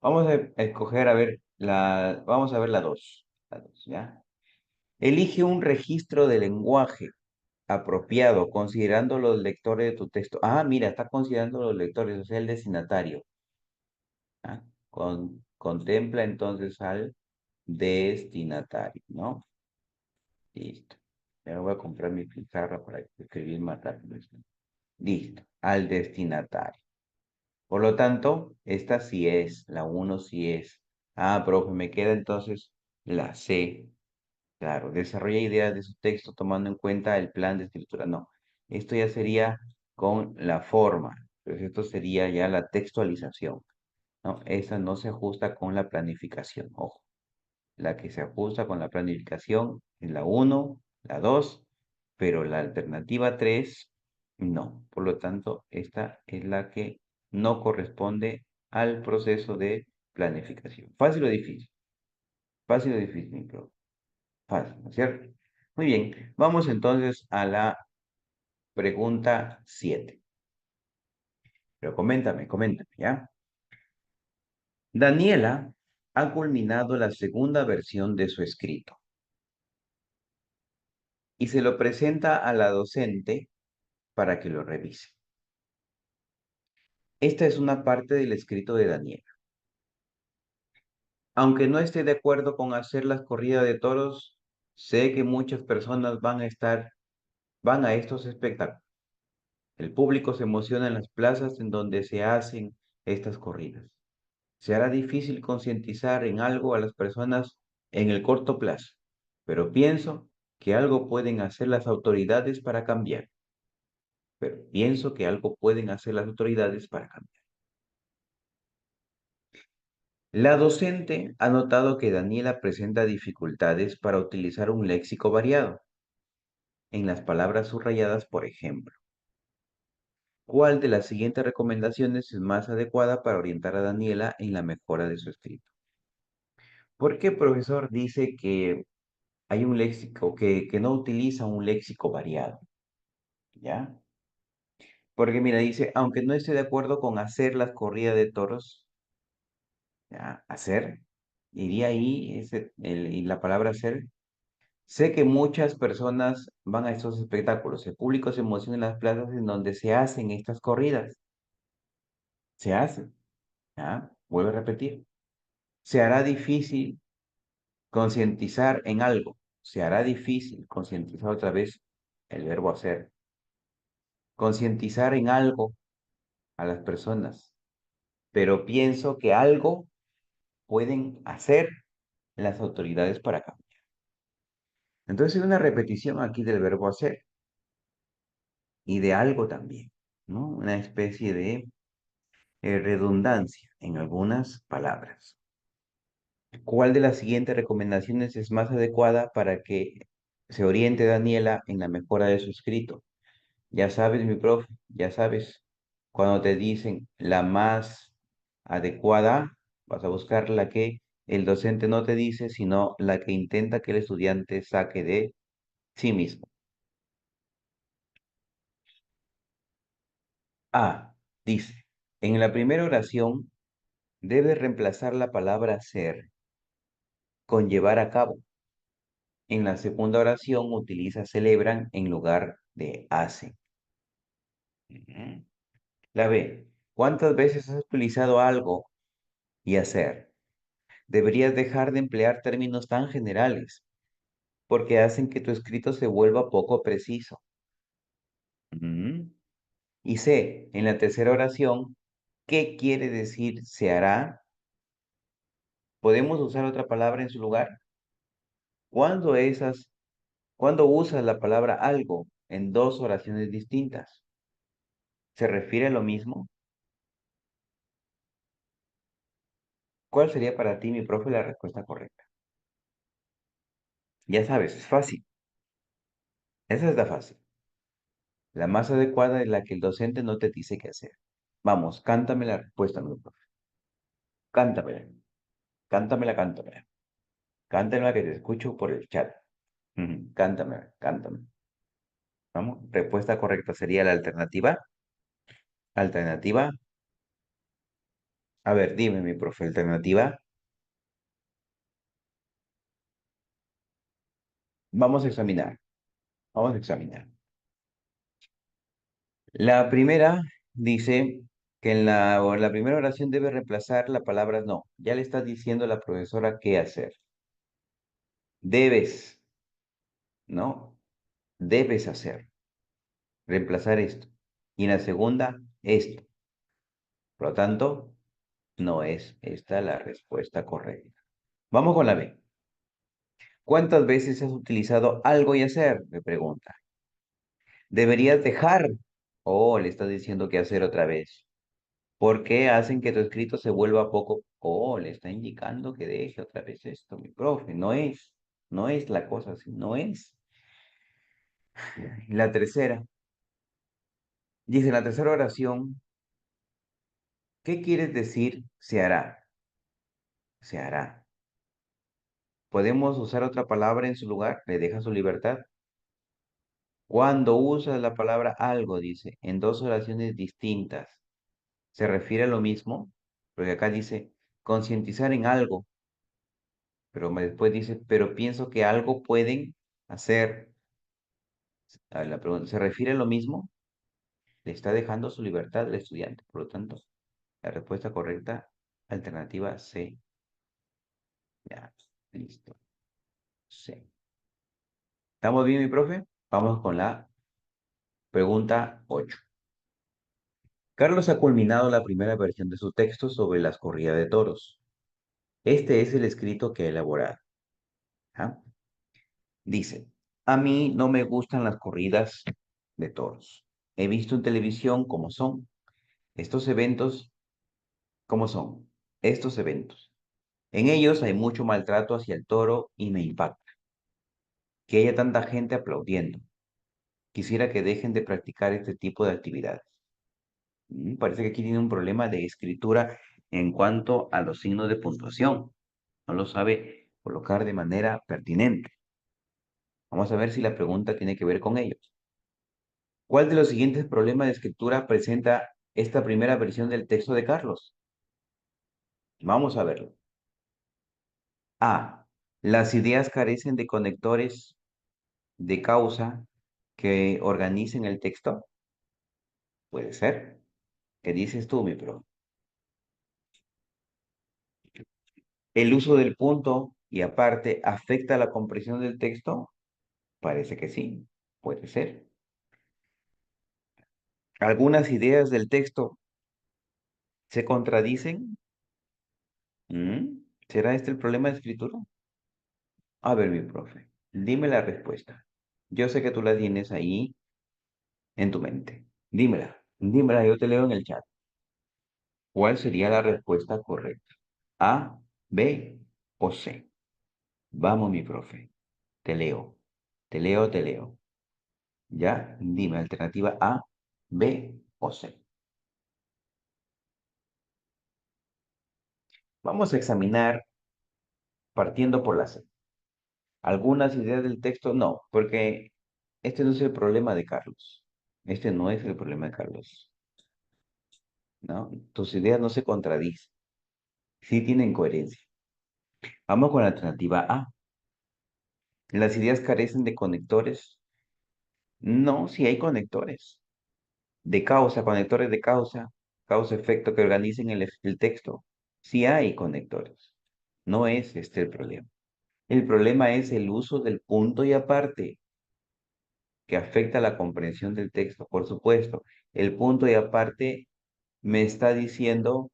Vamos a escoger, a ver, vamos a ver la dos, ¿ya? Elige un registro de lenguaje apropiado, considerando los lectores de tu texto. Ah, mira, está considerando los lectores, o sea, el destinatario. ¿Ah? Contempla entonces al destinatario, ¿no? Listo. Ya voy a comprar mi pizarra para escribir más rápido. Listo, al destinatario. Por lo tanto, esta sí es, la uno sí es. Ah, profe, me queda entonces la C. Claro, desarrolla ideas de su texto tomando en cuenta el plan de escritura. No, esto ya sería con la forma. Entonces, esto sería ya la textualización. No, esa no se ajusta con la planificación. Ojo, la que se ajusta con la planificación es la uno, la 2, pero la alternativa 3 no. Por lo tanto, esta es la que no corresponde al proceso de planificación. ¿Fácil o difícil? Fácil o difícil, mi profe. Fácil, ¿no es cierto? Muy bien, vamos entonces a la pregunta 7. Pero coméntame, ¿ya? Daniela ha culminado la segunda versión de su escrito y se lo presenta a la docente para que lo revise. Esta es una parte del escrito de Daniel. Aunque no esté de acuerdo con hacer las corridas de toros, sé que muchas personas van a estos espectáculos. El público se emociona en las plazas en donde se hacen estas corridas. Se hará difícil concientizar en algo a las personas en el corto plazo, pero pienso que algo pueden hacer las autoridades para cambiar. La docente ha notado que Daniela presenta dificultades para utilizar un léxico variado. En las palabras subrayadas, por ejemplo, ¿cuál de las siguientes recomendaciones es más adecuada para orientar a Daniela en la mejora de su escrito? ¿Por qué, profesor, dice que hay un léxico que no utiliza un léxico variado? ¿Ya? Porque mira, dice, aunque no esté de acuerdo con hacer las corridas de toros, ¿ya? Hacer, iría ahí y la palabra hacer. Sé que muchas personas van a estos espectáculos. El público se emociona en las plazas en donde se hacen estas corridas. Se hacen. ¿Ya? Vuelvo a repetir. Se hará difícil concientizar en algo. Se hará difícil concientizar otra vez el verbo hacer. Concientizar en algo a las personas. Pero pienso que algo pueden hacer las autoridades para cambiar. Entonces, hay una repetición aquí del verbo hacer y de algo también, ¿no? Una especie de redundancia en algunas palabras. ¿Cuál de las siguientes recomendaciones es más adecuada para que se oriente Daniela en la mejora de su escrito? Ya sabes, mi profe, ya sabes, cuando te dicen la más adecuada, vas a buscar la que el docente no te dice, sino la que intenta que el estudiante saque de sí mismo. A, dice, en la primera oración debe reemplazar la palabra ser con llevar a cabo. En la segunda oración utiliza celebran en lugar de hacen. Ujú. La B, ¿cuántas veces has utilizado algo y hacer? Deberías dejar de emplear términos tan generales porque hacen que tu escrito se vuelva poco preciso. Ujú. Y C, en la tercera oración, ¿qué quiere decir se hará? ¿Podemos usar otra palabra en su lugar? ¿Cuándo cuando usas la palabra algo en dos oraciones distintas? ¿Se refiere a lo mismo? ¿Cuál sería para ti, mi profe, la respuesta correcta? Ya sabes, es fácil. Esa está fácil. La más adecuada es la que el docente no te dice qué hacer. Vamos, cántame la respuesta, mi profe. Cántamela, cántamela, cántamela. Cántamela que te escucho por el chat. Ujú, cántamela, cántamela. Vamos, respuesta correcta sería la alternativa. Alternativa. A ver, dime, mi profe, alternativa. Vamos a examinar. Vamos a examinar. La primera dice que en la primera oración debe reemplazar la palabra no. Ya le está diciendo la profesora qué hacer. Debes, ¿no? Debes hacer. Reemplazar esto. Y en la segunda, esto. Por lo tanto, no es esta la respuesta correcta. Vamos con la B. ¿Cuántas veces has utilizado algo y hacer? Me pregunta. Deberías dejar. Oh, le está diciendo qué hacer otra vez. ¿Por qué hacen que tu escrito se vuelva poco? Oh, le está indicando que deje otra vez esto, mi profe. No es la cosa así, no es. La tercera, dice en la tercera oración, ¿qué quieres decir se hará? Se hará. ¿Podemos usar otra palabra en su lugar? ¿Le deja su libertad? Cuando usa la palabra algo, dice, en dos oraciones distintas, ¿se refiere a lo mismo? Porque acá dice concientizar en algo, pero después dice, pero pienso que algo pueden hacer. A ver, la pregunta, ¿se refiere a lo mismo? Le está dejando su libertad al estudiante. Por lo tanto, la respuesta correcta, alternativa C. Ya, listo. C. ¿Estamos bien, mi profe? Vamos con la pregunta 8. Carlos ha culminado la primera versión de su texto sobre las corridas de toros. Este es el escrito que ha elaborado. ¿Ah? Dice, a mí no me gustan las corridas de toros. He visto en televisión cómo son estos eventos, cómo son estos eventos. En ellos hay mucho maltrato hacia el toro y me impacta que haya tanta gente aplaudiendo. Quisiera que dejen de practicar este tipo de actividades. Parece que aquí tiene un problema de escritura en cuanto a los signos de puntuación. No lo sabe colocar de manera pertinente. Vamos a ver si la pregunta tiene que ver con ellos. ¿Cuál de los siguientes problemas de escritura presenta esta primera versión del texto de Carlos? Vamos a verlo. A. Las ideas carecen de conectores de causa que organicen el texto. Puede ser. ¿Qué dices tú, mi pro? ¿El uso del punto y aparte afecta la comprensión del texto? Parece que sí. Puede ser. ¿Algunas ideas del texto se contradicen? ¿Será este el problema de escritura? A ver, mi profe, dime la respuesta. Yo sé que tú la tienes ahí en tu mente. Dímela, yo te leo en el chat. ¿Cuál sería la respuesta correcta? ¿A, B o C? Vamos, mi profe, te leo. ¿Ya? Dime, alternativa A, B o C. Vamos a examinar partiendo por la C. ¿Algunas ideas del texto? No, porque este no es el problema de Carlos. Este no es el problema de Carlos, ¿no? Tus ideas no se contradicen, sí tienen coherencia. Vamos con la alternativa A. ¿Las ideas carecen de conectores? No, sí hay conectores. De causa, conectores de causa, causa-efecto que organicen el texto. Sí hay conectores. No es este el problema. El problema es el uso del punto y aparte, que afecta la comprensión del texto. Por supuesto, el punto y aparte me está diciendo,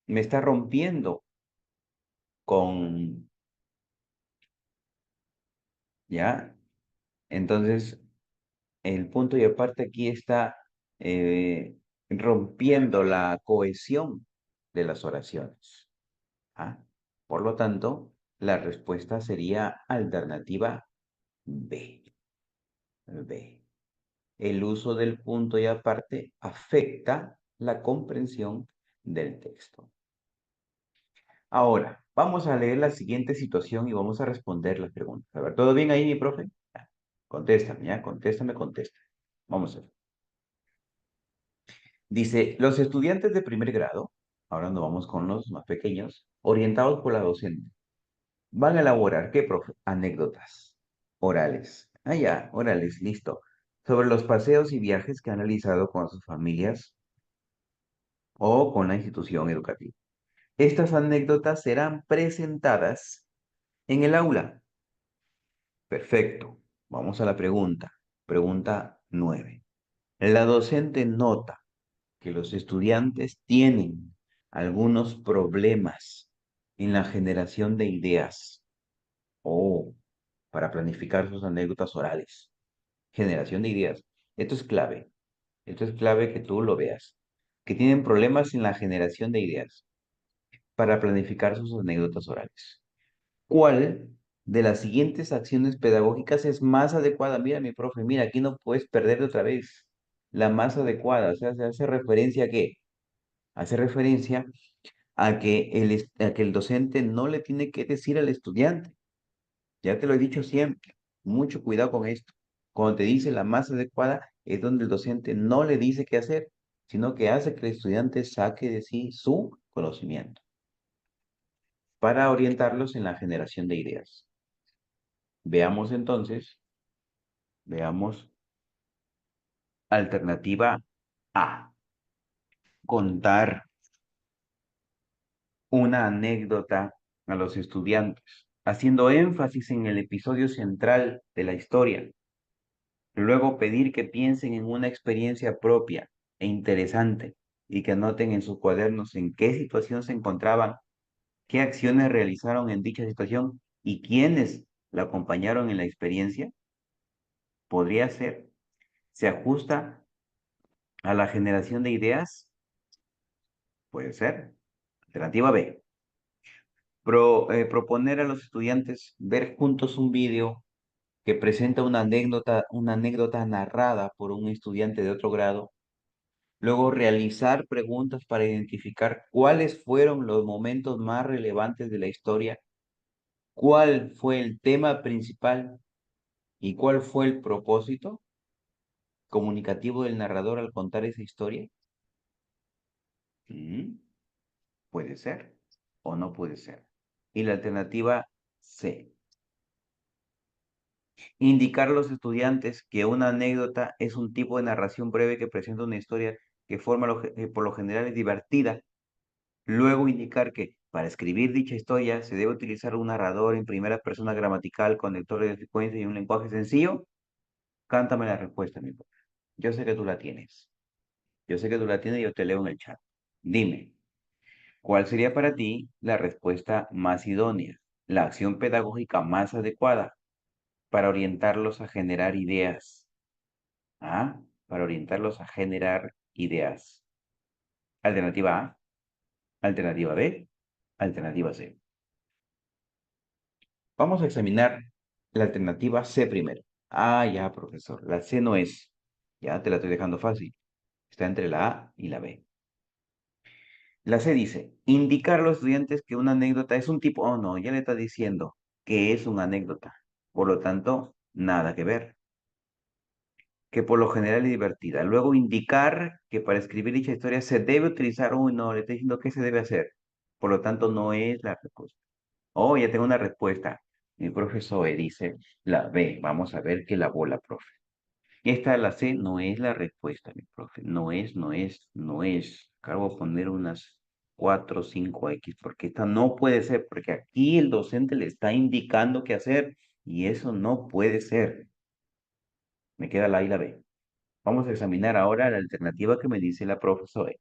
me está rompiendo con, ¿ya? Entonces, el punto y aparte aquí está rompiendo la cohesión de las oraciones. ¿Ah? Por lo tanto, la respuesta sería alternativa B. B. El uso del punto y aparte afecta la comprensión del texto. Ahora, vamos a leer la siguiente situación y vamos a responder las preguntas. A ver, ¿todo bien ahí, mi profe? Ya, contéstame, ya, contéstame. Vamos a ver. Dice, los estudiantes de primer grado, ahora nos vamos con los más pequeños, orientados por la docente, van a elaborar, ¿qué, profe? Anécdotas orales. Ah, ya, orales, listo. Sobre los paseos y viajes que han realizado con sus familias o con la institución educativa. Estas anécdotas serán presentadas en el aula. Perfecto. Vamos a la pregunta. Pregunta 9. La docente nota que los estudiantes tienen algunos problemas en la generación de ideas o para planificar sus anécdotas orales. Generación de ideas. Esto es clave. Esto es clave que tú lo veas. Que tienen problemas en la generación de ideas para planificar sus anécdotas orales. ¿Cuál de las siguientes acciones pedagógicas es más adecuada? Mira, mi profe, mira, aquí no puedes perder otra vez la más adecuada. O sea, se hace referencia a qué? Hace referencia a que el docente no le tiene que decir al estudiante. Ya te lo he dicho siempre. Mucho cuidado con esto. Cuando te dice la más adecuada es donde el docente no le dice qué hacer, sino que hace que el estudiante saque de sí su conocimiento para orientarlos en la generación de ideas. Veamos entonces, veamos alternativa A. Contar una anécdota a los estudiantes, haciendo énfasis en el episodio central de la historia. Luego pedir que piensen en una experiencia propia e interesante y que anoten en sus cuadernos en qué situación se encontraban, qué acciones realizaron en dicha situación y quiénes la acompañaron en la experiencia. Podría ser. ¿Se ajusta a la generación de ideas? Puede ser. Alternativa B. Proponer a los estudiantes ver juntos un vídeo que presenta una anécdota narrada por un estudiante de otro grado. Luego realizar preguntas para identificar cuáles fueron los momentos más relevantes de la historia, cuál fue el tema principal y cuál fue el propósito comunicativo del narrador al contar esa historia. Mm, Puede ser o no puede ser. Y la alternativa C. Indicar a los estudiantes que una anécdota es un tipo de narración breve que presenta una historia que por lo general es divertida. Luego indicar que para escribir dicha historia se debe utilizar un narrador en primera persona gramatical con lectores de secuencia y un lenguaje sencillo. Cántame la respuesta, mi profe. Yo sé que tú la tienes. Yo sé que tú la tienes y yo te leo en el chat. Dime, ¿cuál sería para ti la respuesta más idónea? La acción pedagógica más adecuada para orientarlos a generar ideas. ¿Ah? Para orientarlos a generar ideas. Alternativa A, alternativa B, alternativa C. Vamos a examinar la alternativa C primero. Ah, ya, profesor. La C no es. Ya te la estoy dejando fácil. Está entre la A y la B. La C dice, indicar a los estudiantes que una anécdota es un tipo. Oh, no, ya le está diciendo que es una anécdota. Por lo tanto, nada que ver. Que por lo general es divertida. Luego indicar que para escribir dicha historia se debe utilizar. Uy, no, le está diciendo qué se debe hacer. Por lo tanto, no es la respuesta. Oh, ya tengo una respuesta. Mi profesor dice la B. Vamos a ver qué la bola, profe. Esta, la C, no es la respuesta, mi profe. No es, no es, no es. Acá voy a poner unas 4 o 5X, porque esta no puede ser, porque aquí el docente le está indicando qué hacer y eso no puede ser. Me queda la A y la B. Vamos a examinar ahora la alternativa que me dice la profesora.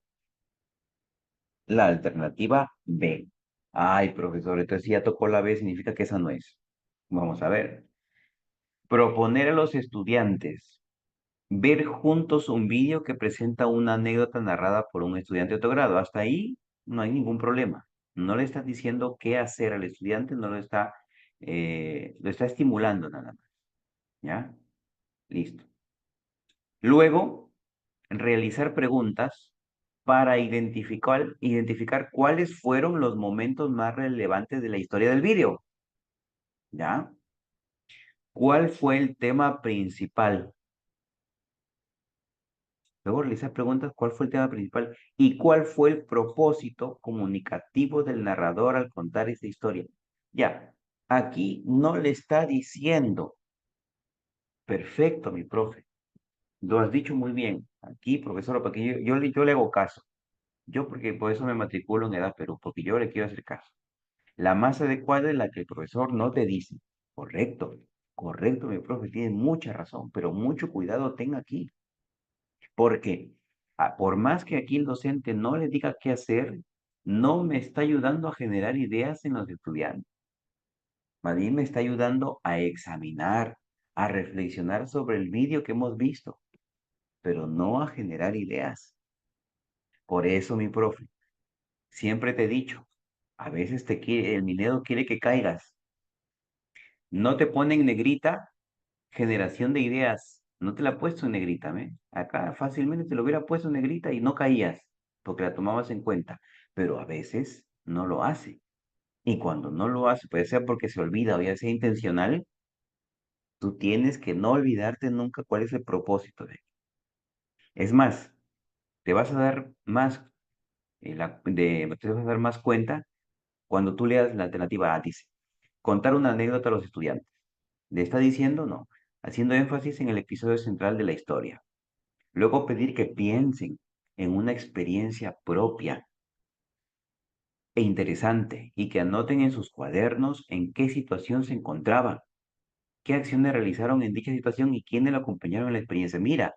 La alternativa B. Ay, profesor, entonces si ya tocó la B, significa que esa no es. Vamos a ver. Proponer a los estudiantes ver juntos un vídeo que presenta una anécdota narrada por un estudiante de otro grado. Hasta ahí no hay ningún problema. No le estás diciendo qué hacer al estudiante, no lo está estimulando nada más. ¿Ya? Listo. Luego, realizar preguntas para identificar cuáles fueron los momentos más relevantes de la historia del vídeo. ¿Ya? ¿Cuál fue el tema principal? Luego realizar preguntas, ¿cuál fue el tema principal? ¿Y cuál fue el propósito comunicativo del narrador al contar esta historia? Ya, aquí no le está diciendo, perfecto, mi profe, lo has dicho muy bien. Aquí, profesor, porque yo le hago caso. Yo porque por eso me matriculo en Edad Perú, porque yo le quiero hacer caso. La más adecuada es la que el profesor no te dice. Correcto, correcto, mi profe, tiene mucha razón, pero mucho cuidado tenga aquí. Porque por más que aquí el docente no le diga qué hacer, no me está ayudando a generar ideas en los estudiantes. Más bien me está ayudando a examinar, a reflexionar sobre el vídeo que hemos visto, pero no a generar ideas. Por eso, mi profe, siempre te he dicho, a veces el miedo quiere que caigas. No te pone en negrita generación de ideas. No te la he puesto en negrita, ¿me? Acá fácilmente te lo hubiera puesto en negrita y no caías, porque la tomabas en cuenta. Pero a veces no lo hace. Y cuando no lo hace, puede ser porque se olvida o ya sea intencional, tú tienes que no olvidarte nunca cuál es el propósito de él. Es más, te vas a dar más, te vas a dar más cuenta cuando tú leas la alternativa A, dice, contar una anécdota a los estudiantes. ¿Le está diciendo? No. Haciendo énfasis en el episodio central de la historia. Luego pedir que piensen en una experiencia propia e interesante y que anoten en sus cuadernos en qué situación se encontraban, qué acciones realizaron en dicha situación y quiénes lo acompañaron en la experiencia. Mira,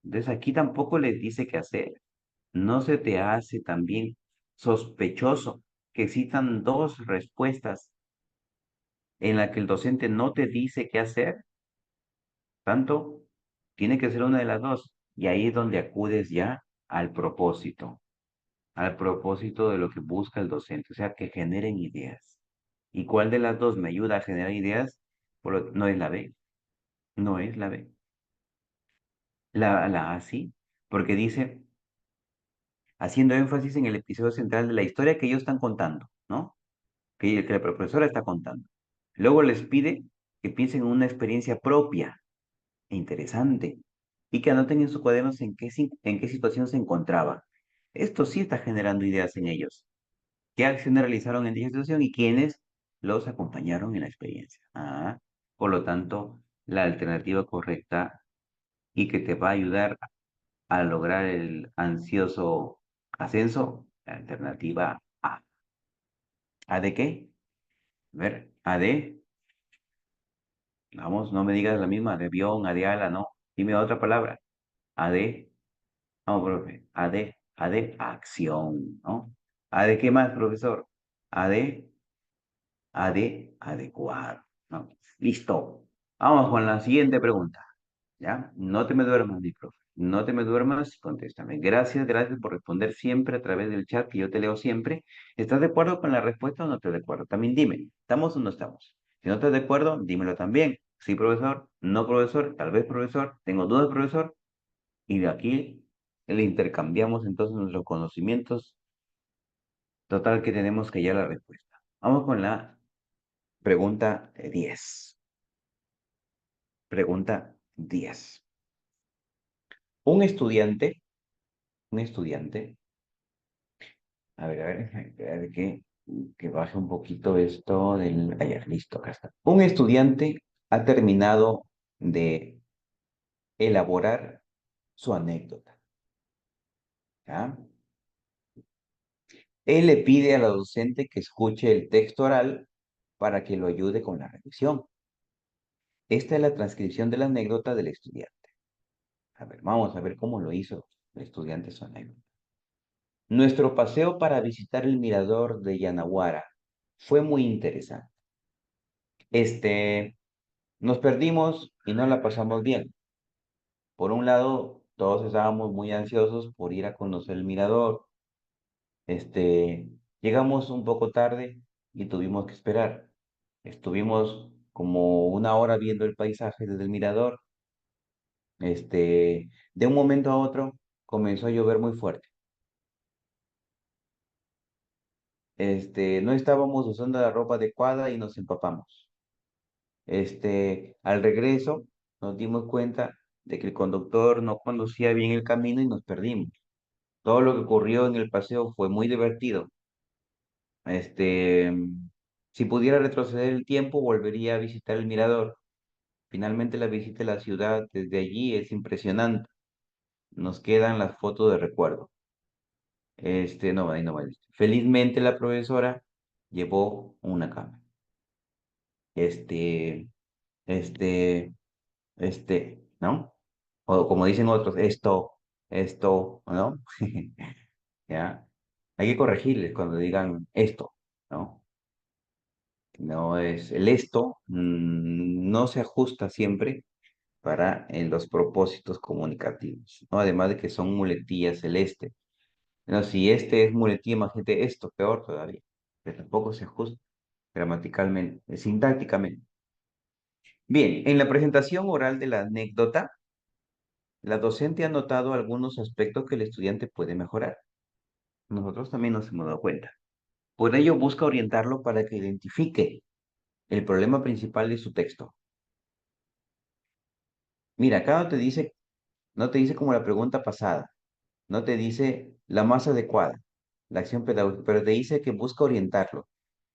entonces aquí tampoco les dice qué hacer. ¿No se te hace también sospechoso que existan dos respuestas en la que el docente no te dice qué hacer? Tanto, tiene que ser una de las dos. Y ahí es donde acudes ya al propósito de lo que busca el docente, o sea, que generen ideas. ¿Y cuál de las dos me ayuda a generar ideas? No es la B, no es la B. La A sí, porque dice, haciendo énfasis en el episodio central de la historia que ellos están contando, ¿no? Que la profesora está contando. Luego les pide que piensen en una experiencia propia e interesante y que anoten en sus cuadernos en qué situación se encontraba. Esto sí está generando ideas en ellos. ¿Qué acciones realizaron en dicha situación y quiénes los acompañaron en la experiencia? Por lo tanto, la alternativa correcta y que te va a ayudar a lograr el ansioso ascenso, la alternativa A. ¿A de qué? A ver, A de, vamos, no me digas la misma, de avión, A de ala, no. Dime otra palabra. A de, vamos, profe. A de acción, ¿no? ¿A de qué más, profesor? A de, A de adecuar, ¿no? Listo. Vamos con la siguiente pregunta. ¿Ya? No te me duermas, mi profe. No te me duermas y contéstame. Gracias, gracias por responder siempre a través del chat que yo te leo siempre. ¿Estás de acuerdo con la respuesta o no estás de acuerdo? También dime, ¿estamos o no estamos? Si no estás de acuerdo, dímelo también. Sí, profesor, no, profesor, tal vez, profesor, tengo dudas, profesor. Y de aquí le intercambiamos entonces nuestros conocimientos. Total que tenemos que hallar la respuesta. Vamos con la pregunta 10. Pregunta 10. Un estudiante, un estudiante. A ver que baje un poquito esto del... Allá, listo, acá está. Un estudiante ha terminado de elaborar su anécdota, ¿ya? Él le pide a la docente que escuche el texto oral para que lo ayude con la revisión. Esta es la transcripción de la anécdota del estudiante. A ver, vamos a ver cómo lo hizo el estudiante su anécdota. Nuestro paseo para visitar el mirador de Yanaguara fue muy interesante. Nos perdimos y no la pasamos bien. Por un lado, todos estábamos muy ansiosos por ir a conocer el mirador. Este, Llegamos un poco tarde y tuvimos que esperar. Estuvimos como una hora viendo el paisaje desde el mirador. De un momento a otro comenzó a llover muy fuerte. No estábamos usando la ropa adecuada y nos empapamos. Al regreso nos dimos cuenta de que el conductor no conducía bien el camino y nos perdimos. Todo lo que ocurrió en el paseo fue muy divertido. Este, si pudiera retroceder el tiempo, volvería a visitar el mirador. Finalmente la visita a la ciudad desde allí es impresionante. Nos quedan las fotos de recuerdo. No, ahí no va. Felizmente la profesora llevó una cámara. Este, este, ¿No? O como dicen otros, ¿no? ¿Ya? Hay que corregirles cuando digan esto, ¿no? No es el esto, no se ajusta siempre para los propósitos comunicativos, ¿no? Además de que son muletillas el este. No, si este es muletilla, imagínate esto, peor todavía, que tampoco se ajusta gramaticalmente, sintácticamente. Bien, en la presentación oral de la anécdota, la docente ha notado algunos aspectos que el estudiante puede mejorar. Nosotros también nos hemos dado cuenta. Por ello, busca orientarlo para que identifique el problema principal de su texto. Mira, acá no te dice como la pregunta pasada, no te dice la más adecuada, la acción pedagógica, pero te dice que busca orientarlo.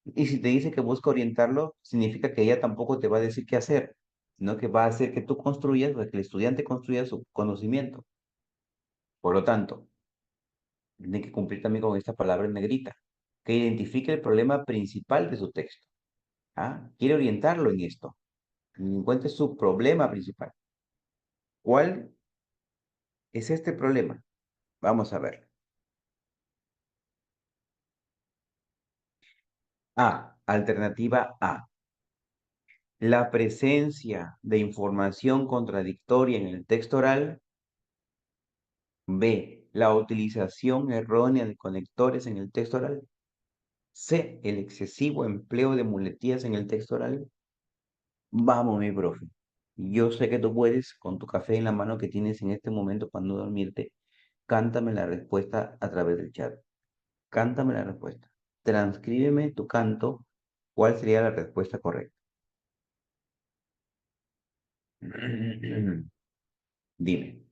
Y si te dice que busca orientarlo, significa que ella tampoco te va a decir qué hacer, sino que va a hacer que tú construyas, o que el estudiante construya su conocimiento. Por lo tanto, Tiene que cumplir también con esta palabra en negrita, que identifique el problema principal de su texto. ¿Ah? Quiere orientarlo en esto. Encuentre su problema principal. ¿Cuál es este problema? Vamos a ver. A. Alternativa A. La presencia de información contradictoria en el texto oral. B. La utilización errónea de conectores en el texto oral. C. El excesivo empleo de muletillas en el texto oral. Vamos, mi profe. Yo sé que tú puedes, con tu café en la mano que tienes en este momento para no dormirte, cántame la respuesta a través del chat. Cántame la respuesta. Transcríbeme tu canto. ¿Cuál sería la respuesta correcta? Dime.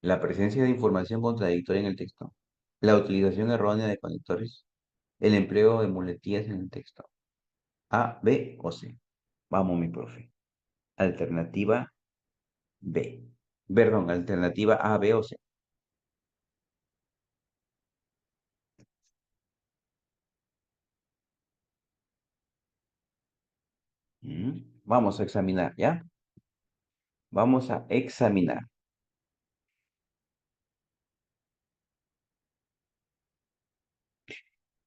La presencia de información contradictoria en el texto. La utilización errónea de conectores. El empleo de muletillas en el texto. A, B o C. Vamos, mi profe. Alternativa B. Perdón, alternativa A, B o C. Vamos a examinar, ¿ya? Vamos a examinar.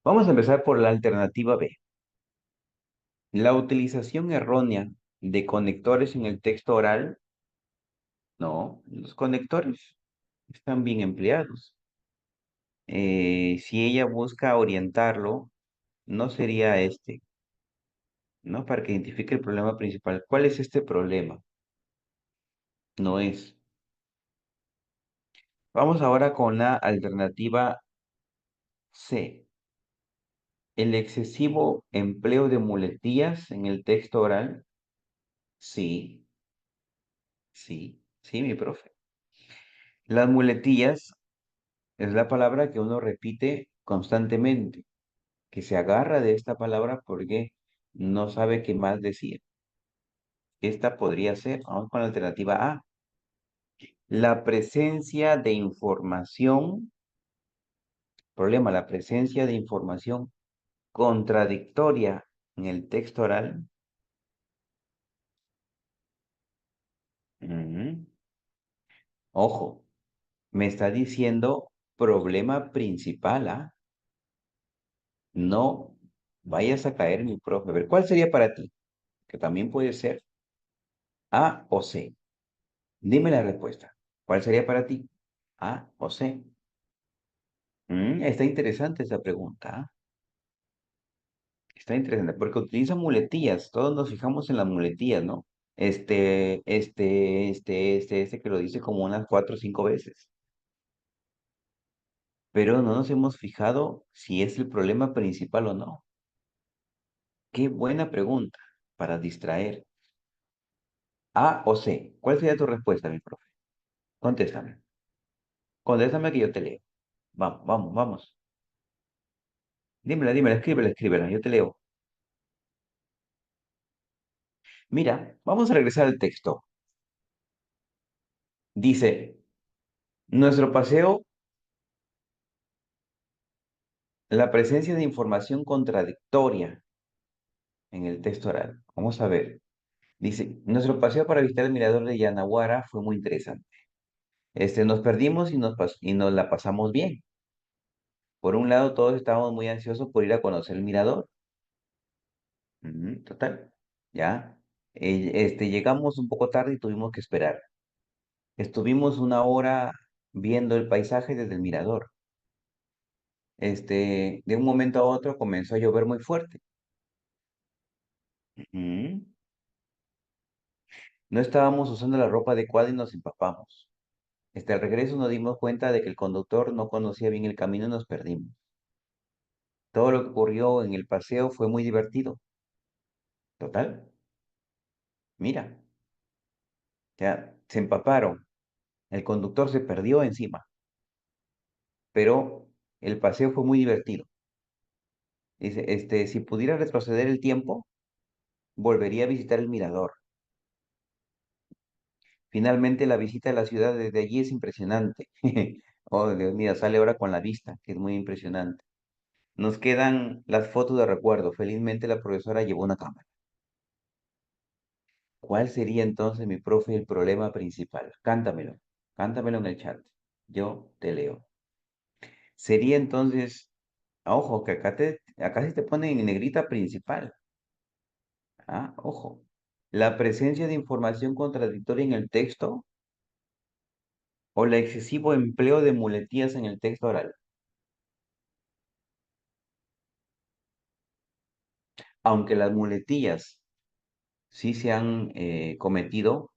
Vamos a empezar por la alternativa B. La utilización errónea de conectores en el texto oral. No, los conectores están bien empleados. Si ella busca orientarlo, no sería este, ¿no? Para que identifique el problema principal. ¿Cuál es este problema? No es. Vamos ahora con la alternativa C. El excesivo empleo de muletillas en el texto oral. Sí, sí, mi profe. Las muletillas es la palabra que uno repite constantemente, que se agarra de esta palabra porque no sabe qué más decir. Esta podría ser, vamos con la alternativa A, la presencia de información, problema, la presencia de información contradictoria en el texto oral. Ujú. Ojo, me está diciendo problema principal, ¿ah? No vayas a caer, mi profe. A ver, ¿cuál sería para ti? Que también puede ser A o C. Dime la respuesta. ¿Cuál sería para ti? A o C. Está interesante esa pregunta. ¿Ah? Está interesante porque utiliza muletillas. Todos nos fijamos en las muletillas, ¿no? Este que lo dice como unas 4 o 5 veces. Pero no nos hemos fijado si es el problema principal o no. Qué buena pregunta para distraer. A o C. ¿Cuál sería tu respuesta, mi profe? Contéstame. Contéstame que yo te leo. Vamos, vamos, vamos. Dímela, escríbela, escríbela, yo te leo. Mira, vamos a regresar al texto. Dice, nuestro paseo, la presencia de información contradictoria en el texto oral. Vamos a ver. Dice, nuestro paseo para visitar el mirador de Yanaguara fue muy interesante. Nos perdimos y nos la pasamos bien. Por un lado, todos estábamos muy ansiosos por ir a conocer el mirador. Total, ya. Llegamos un poco tarde y tuvimos que esperar. Estuvimos una hora viendo el paisaje desde el mirador. De un momento a otro comenzó a llover muy fuerte. Ujú. No estábamos usando la ropa adecuada y nos empapamos. Al regreso nos dimos cuenta de que el conductor no conocía bien el camino y nos perdimos. Todo lo que ocurrió en el paseo fue muy divertido. Total, mira, ya se empaparon. El conductor se perdió encima, pero el paseo fue muy divertido. Dice, si pudiera retroceder el tiempo, volvería a visitar el mirador. Finalmente, la visita a la ciudad desde allí es impresionante. Oh, Dios mío, sale ahora con la vista, que es muy impresionante. Nos quedan las fotos de recuerdo. Felizmente la profesora llevó una cámara. ¿Cuál sería entonces, mi profe, el problema principal? Cántamelo. Cántamelo en el chat. Yo te leo. Sería entonces, ojo, que acá sí te ponen en negrita principal. Ah, ojo. La presencia de información contradictoria en el texto o el excesivo empleo de muletillas en el texto oral. Aunque las muletillas sí se han cometido,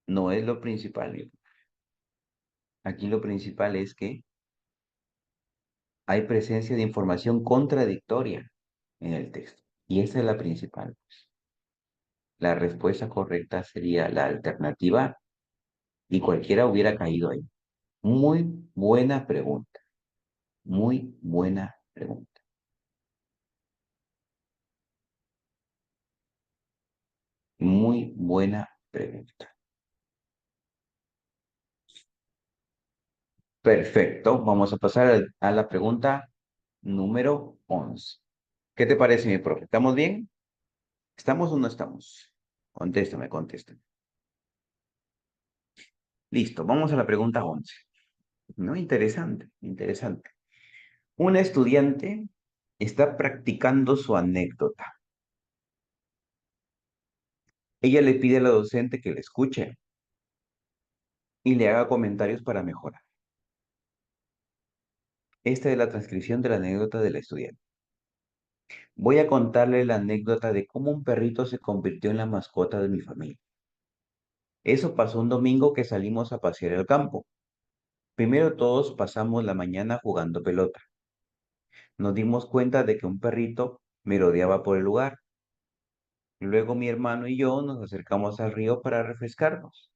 no es lo principal. Aquí lo principal es que hay presencia de información contradictoria en el texto. Y esa es la principal. La respuesta correcta sería la alternativa y cualquiera hubiera caído ahí. Muy buena pregunta. Muy buena pregunta. Muy buena pregunta. Perfecto. Vamos a pasar a la pregunta número 11. ¿Qué te parece, mi profe? ¿Estamos bien? ¿Estamos o no estamos? Contéstame, contéstame. Listo, vamos a la pregunta 11. ¿No? Interesante, interesante. Un estudiante está practicando su anécdota. Ella le pide a la docente que le escuche y le haga comentarios para mejorar. Esta es la transcripción de la anécdota del estudiante. Voy a contarle la anécdota de cómo un perrito se convirtió en la mascota de mi familia. Eso pasó un domingo que salimos a pasear al campo. Primero todos pasamos la mañana jugando pelota. Nos dimos cuenta de que un perrito merodeaba por el lugar. Luego mi hermano y yo nos acercamos al río para refrescarnos.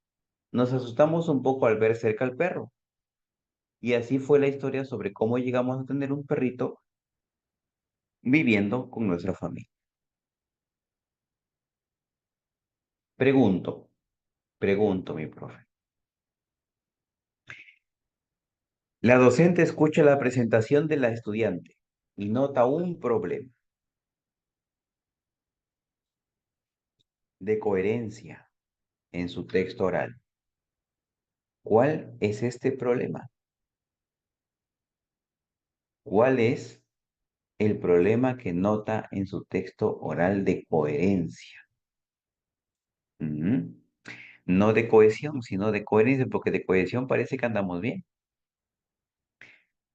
Nos asustamos un poco al ver cerca al perro. Y así fue la historia sobre cómo llegamos a tener un perrito viviendo con nuestra familia. Pregunto, pregunto, mi profe. La docente escucha la presentación de la estudiante y nota un problema de coherencia en su texto oral. ¿Cuál es este problema? ¿Cuál es el problema que nota en su texto oral de coherencia? Ujú. No de cohesión, sino de coherencia, porque de cohesión parece que andamos bien.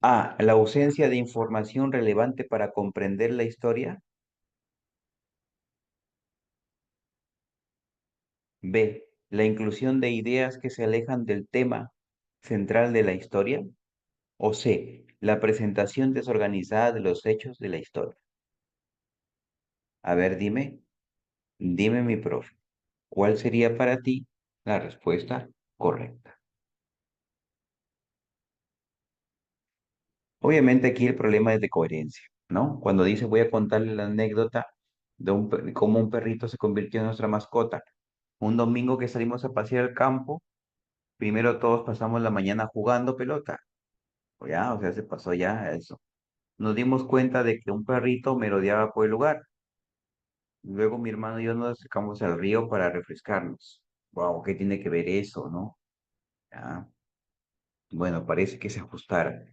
A, la ausencia de información relevante para comprender la historia. B, la inclusión de ideas que se alejan del tema central de la historia. O C, la presentación desorganizada de los hechos de la historia. A ver, dime mi profe, ¿cuál sería para ti la respuesta correcta? Obviamente aquí el problema es de coherencia, ¿no? Cuando dice voy a contarle la anécdota de cómo un perrito se convirtió en nuestra mascota. Un domingo que salimos a pasear al campo, primero todos pasamos la mañana jugando pelota. O sea, se pasó ya eso. Nos dimos cuenta de que un perrito merodeaba por el lugar. Luego mi hermano y yo nos acercamos al río para refrescarnos. Wow, ¿qué tiene que ver eso, no? Ya. Bueno, parece que se ajustara.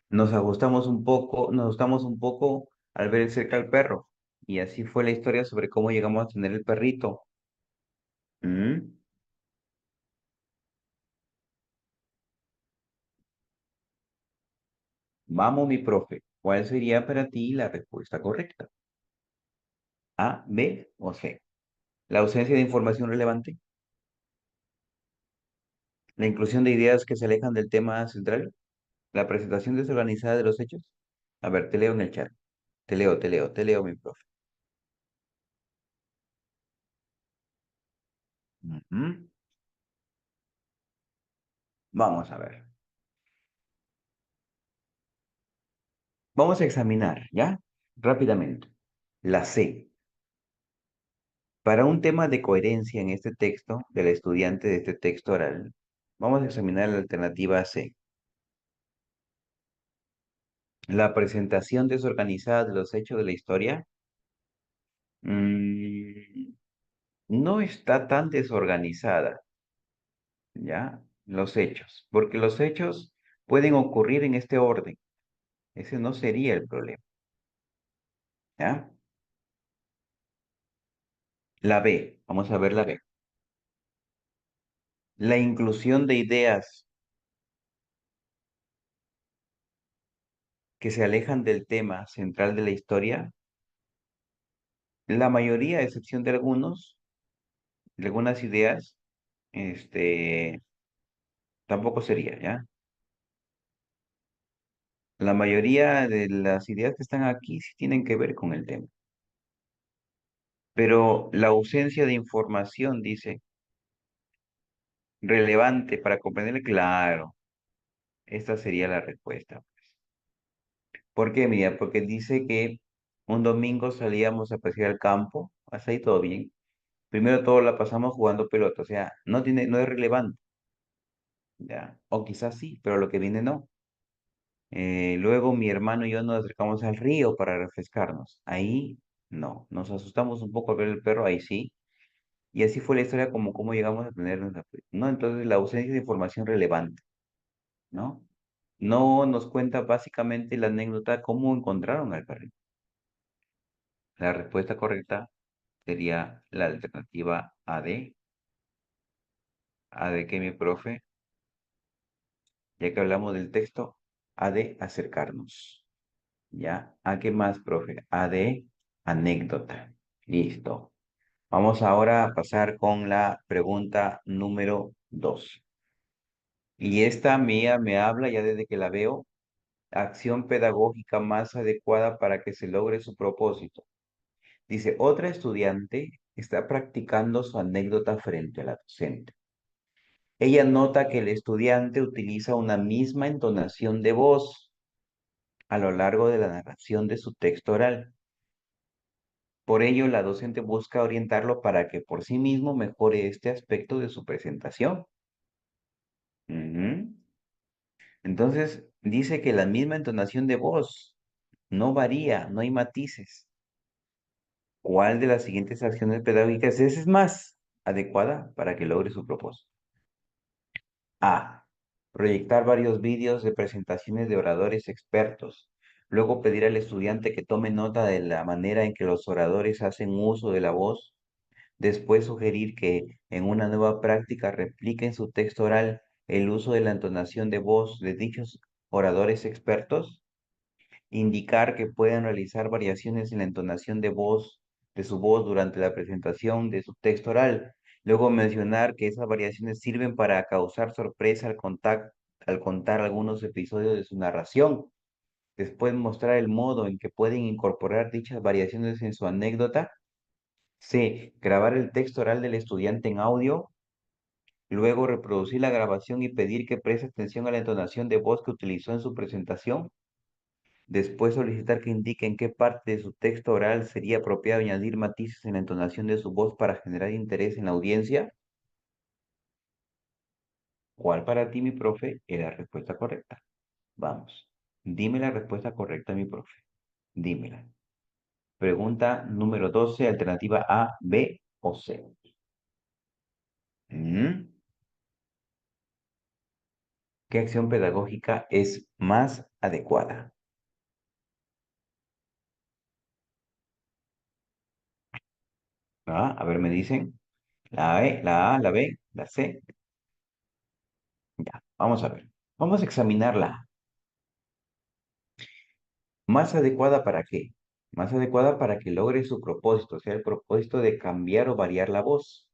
Nos asustamos un poco al ver cerca al perro. Y así fue la historia sobre cómo llegamos a tener el perrito. ¿Mm? Vamos, mi profe. ¿Cuál sería para ti la respuesta correcta? A, B o C. La ausencia de información relevante. La inclusión de ideas que se alejan del tema central. La presentación desorganizada de los hechos. A ver, te leo en el chat. Te leo, mi profe. Ujú. Vamos a ver. Vamos a examinar, ¿ya? Rápidamente. La C. Para un tema de coherencia en este texto, del estudiante de este texto oral, vamos a examinar la alternativa C. La presentación desorganizada de los hechos de la historia no está tan desorganizada, ¿ya? Los hechos, porque los hechos pueden ocurrir en este orden. Ese no sería el problema, ¿ya? La B, vamos a ver la B. La inclusión de ideas que se alejan del tema central de la historia, la mayoría, a excepción de algunas ideas, este, tampoco sería, ¿ya? La mayoría de las ideas que están aquí sí tienen que ver con el tema, pero la ausencia de información, dice, relevante para comprender, claro, esta sería la respuesta. ¿Por qué? Mira, porque dice que un domingo salíamos a pasear al campo, hasta ahí todo bien. Primero todo la pasamos jugando pelota, o sea, no es relevante, ¿ya? O quizás sí, pero lo que viene no. Luego mi hermano y yo nos acercamos al río para refrescarnos. Ahí no, nos asustamos un poco al ver el perro, ahí sí. Y así fue la historia como cómo llegamos a tener ¿no? Entonces la ausencia de información relevante, ¿no? No nos cuenta básicamente la anécdota cómo encontraron al perrito. La respuesta correcta sería la alternativa AD. AD que mi profe, ya que hablamos del texto, AD acercarnos. ¿Ya? ¿A qué más, profe? AD anécdota. Listo. Vamos ahora a pasar con la pregunta número 2. Y esta mía me habla ya desde que la veo, acción pedagógica más adecuada para que se logre su propósito. Dice, otra estudiante está practicando su anécdota frente a la docente. Ella nota que el estudiante utiliza una misma entonación de voz a lo largo de la narración de su texto oral. Por ello, la docente busca orientarlo para que por sí mismo mejore este aspecto de su presentación. Ujú. Entonces, dice que la misma entonación de voz no varía, no hay matices. ¿Cuál de las siguientes acciones pedagógicas es más adecuada para que logre su propósito? A. Proyectar varios vídeos de presentaciones de oradores expertos. Luego pedir al estudiante que tome nota de la manera en que los oradores hacen uso de la voz. Después sugerir que en una nueva práctica repliquen su texto oral el uso de la entonación de voz de dichos oradores expertos. Indicar que pueden realizar variaciones en la entonación de su voz durante la presentación de su texto oral. Luego mencionar que esas variaciones sirven para causar sorpresa al contar algunos episodios de su narración. Después mostrar el modo en que pueden incorporar dichas variaciones en su anécdota. C. Grabar el texto oral del estudiante en audio. Luego reproducir la grabación y pedir que preste atención a la entonación de voz que utilizó en su presentación. Después solicitar que indique en qué parte de su texto oral sería apropiado añadir matices en la entonación de su voz para generar interés en la audiencia. ¿Cuál para ti, mi profe, es la respuesta correcta? Vamos. Dime la respuesta correcta, mi profe. Dímela. Pregunta número 12, alternativa A, B o C. ¿Mm? ¿Qué acción pedagógica es más adecuada? A ver, me dicen. La E, la A, la B, la C. Ya, vamos a ver. Vamos a examinarla. ¿Más adecuada para qué? Más adecuada para que logre su propósito, o sea, el propósito de cambiar o variar la voz.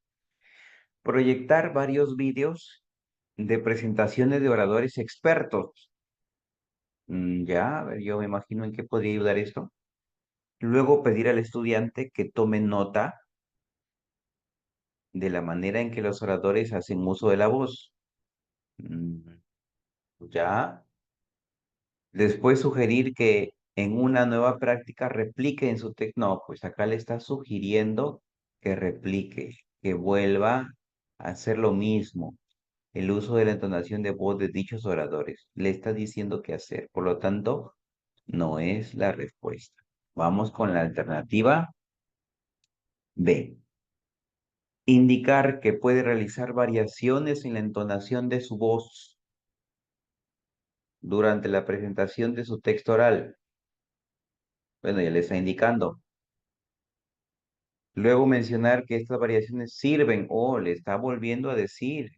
Proyectar varios vídeos de presentaciones de oradores expertos. Ya, a ver, yo me imagino en qué podría ayudar esto. Luego pedir al estudiante que tome nota de la manera en que los oradores hacen uso de la voz. Mm, Ya. Después sugerir que en una nueva práctica replique en su texto. No, pues acá le está sugiriendo que replique, que vuelva a hacer lo mismo. El uso de la entonación de voz de dichos oradores. Le está diciendo qué hacer. Por lo tanto, no es la respuesta. Vamos con la alternativa B. Indicar que puede realizar variaciones en la entonación de su voz durante la presentación de su texto oral. Bueno, ya le está indicando. Luego mencionar que estas variaciones sirven o le está volviendo a decir,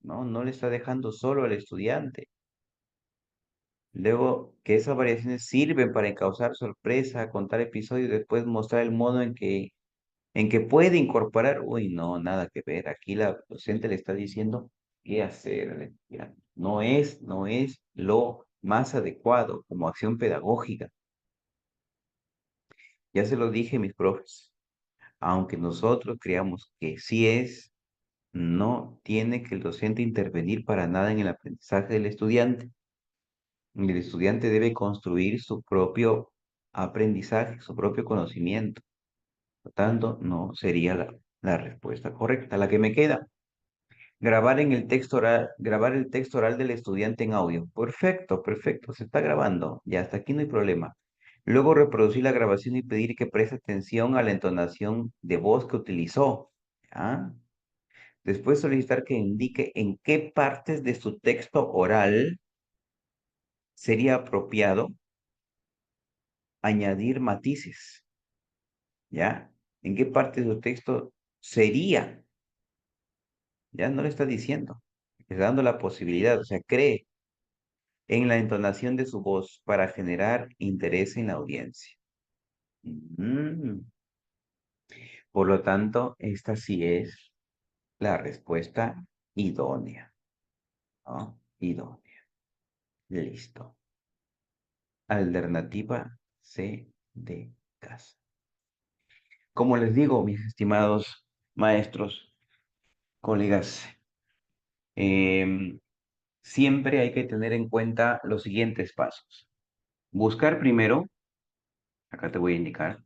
no le está dejando solo al estudiante. Luego que esas variaciones sirven para causar sorpresa, contar episodios, después mostrar el modo en que puede incorporar. Uy, no, nada que ver. Aquí la docente le está diciendo qué hacer al estudiante. No es lo más adecuado como acción pedagógica. Ya se lo dije a mis profes. Aunque nosotros creamos que sí es, no tiene que el docente intervenir para nada en el aprendizaje del estudiante. El estudiante debe construir su propio aprendizaje, su propio conocimiento. Por lo tanto, no sería la respuesta correcta. La que me queda, grabar el texto oral del estudiante en audio. Perfecto, perfecto, se está grabando. Ya hasta aquí no hay problema. Luego reproducir la grabación y pedir que preste atención a la entonación de voz que utilizó. ¿Ya? Después solicitar que indique en qué partes de su texto oral sería apropiado añadir matices. ¿Ya? ¿En qué parte de su texto sería? Ya no le está diciendo. Está dando la posibilidad, o sea, cree en la entonación de su voz para generar interés en la audiencia. Mm. Por lo tanto, esta sí es la respuesta idónea, ¿no? Idónea. Listo. Alternativa C de casa. Como les digo, mis estimados maestros, colegas, em, siempre hay que tener en cuenta los siguientes pasos. Buscar primero, acá te voy a indicar,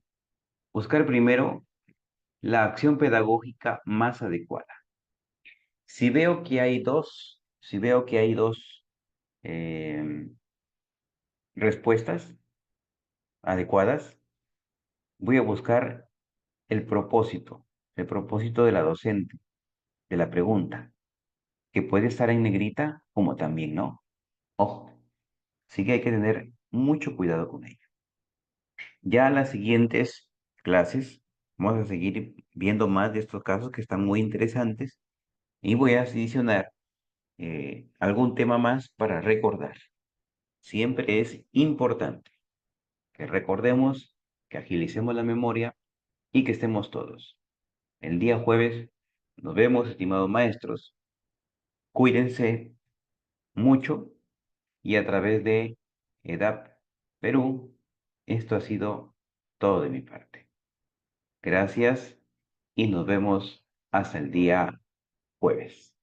buscar primero la acción pedagógica más adecuada. Si veo que hay dos respuestas adecuadas, voy a buscar el propósito de la docente, de la pregunta, que puede estar en negrita como también no. Ojo, sí que hay que tener mucho cuidado con ello. Ya en las siguientes clases vamos a seguir viendo más de estos casos que están muy interesantes y voy a adicionar algún tema más para recordar. Siempre es importante que recordemos, que agilicemos la memoria y que estemos todos. El día jueves nos vemos, estimados maestros. Cuídense mucho y a través de EDAP Perú, esto ha sido todo de mi parte. Gracias y nos vemos hasta el día jueves.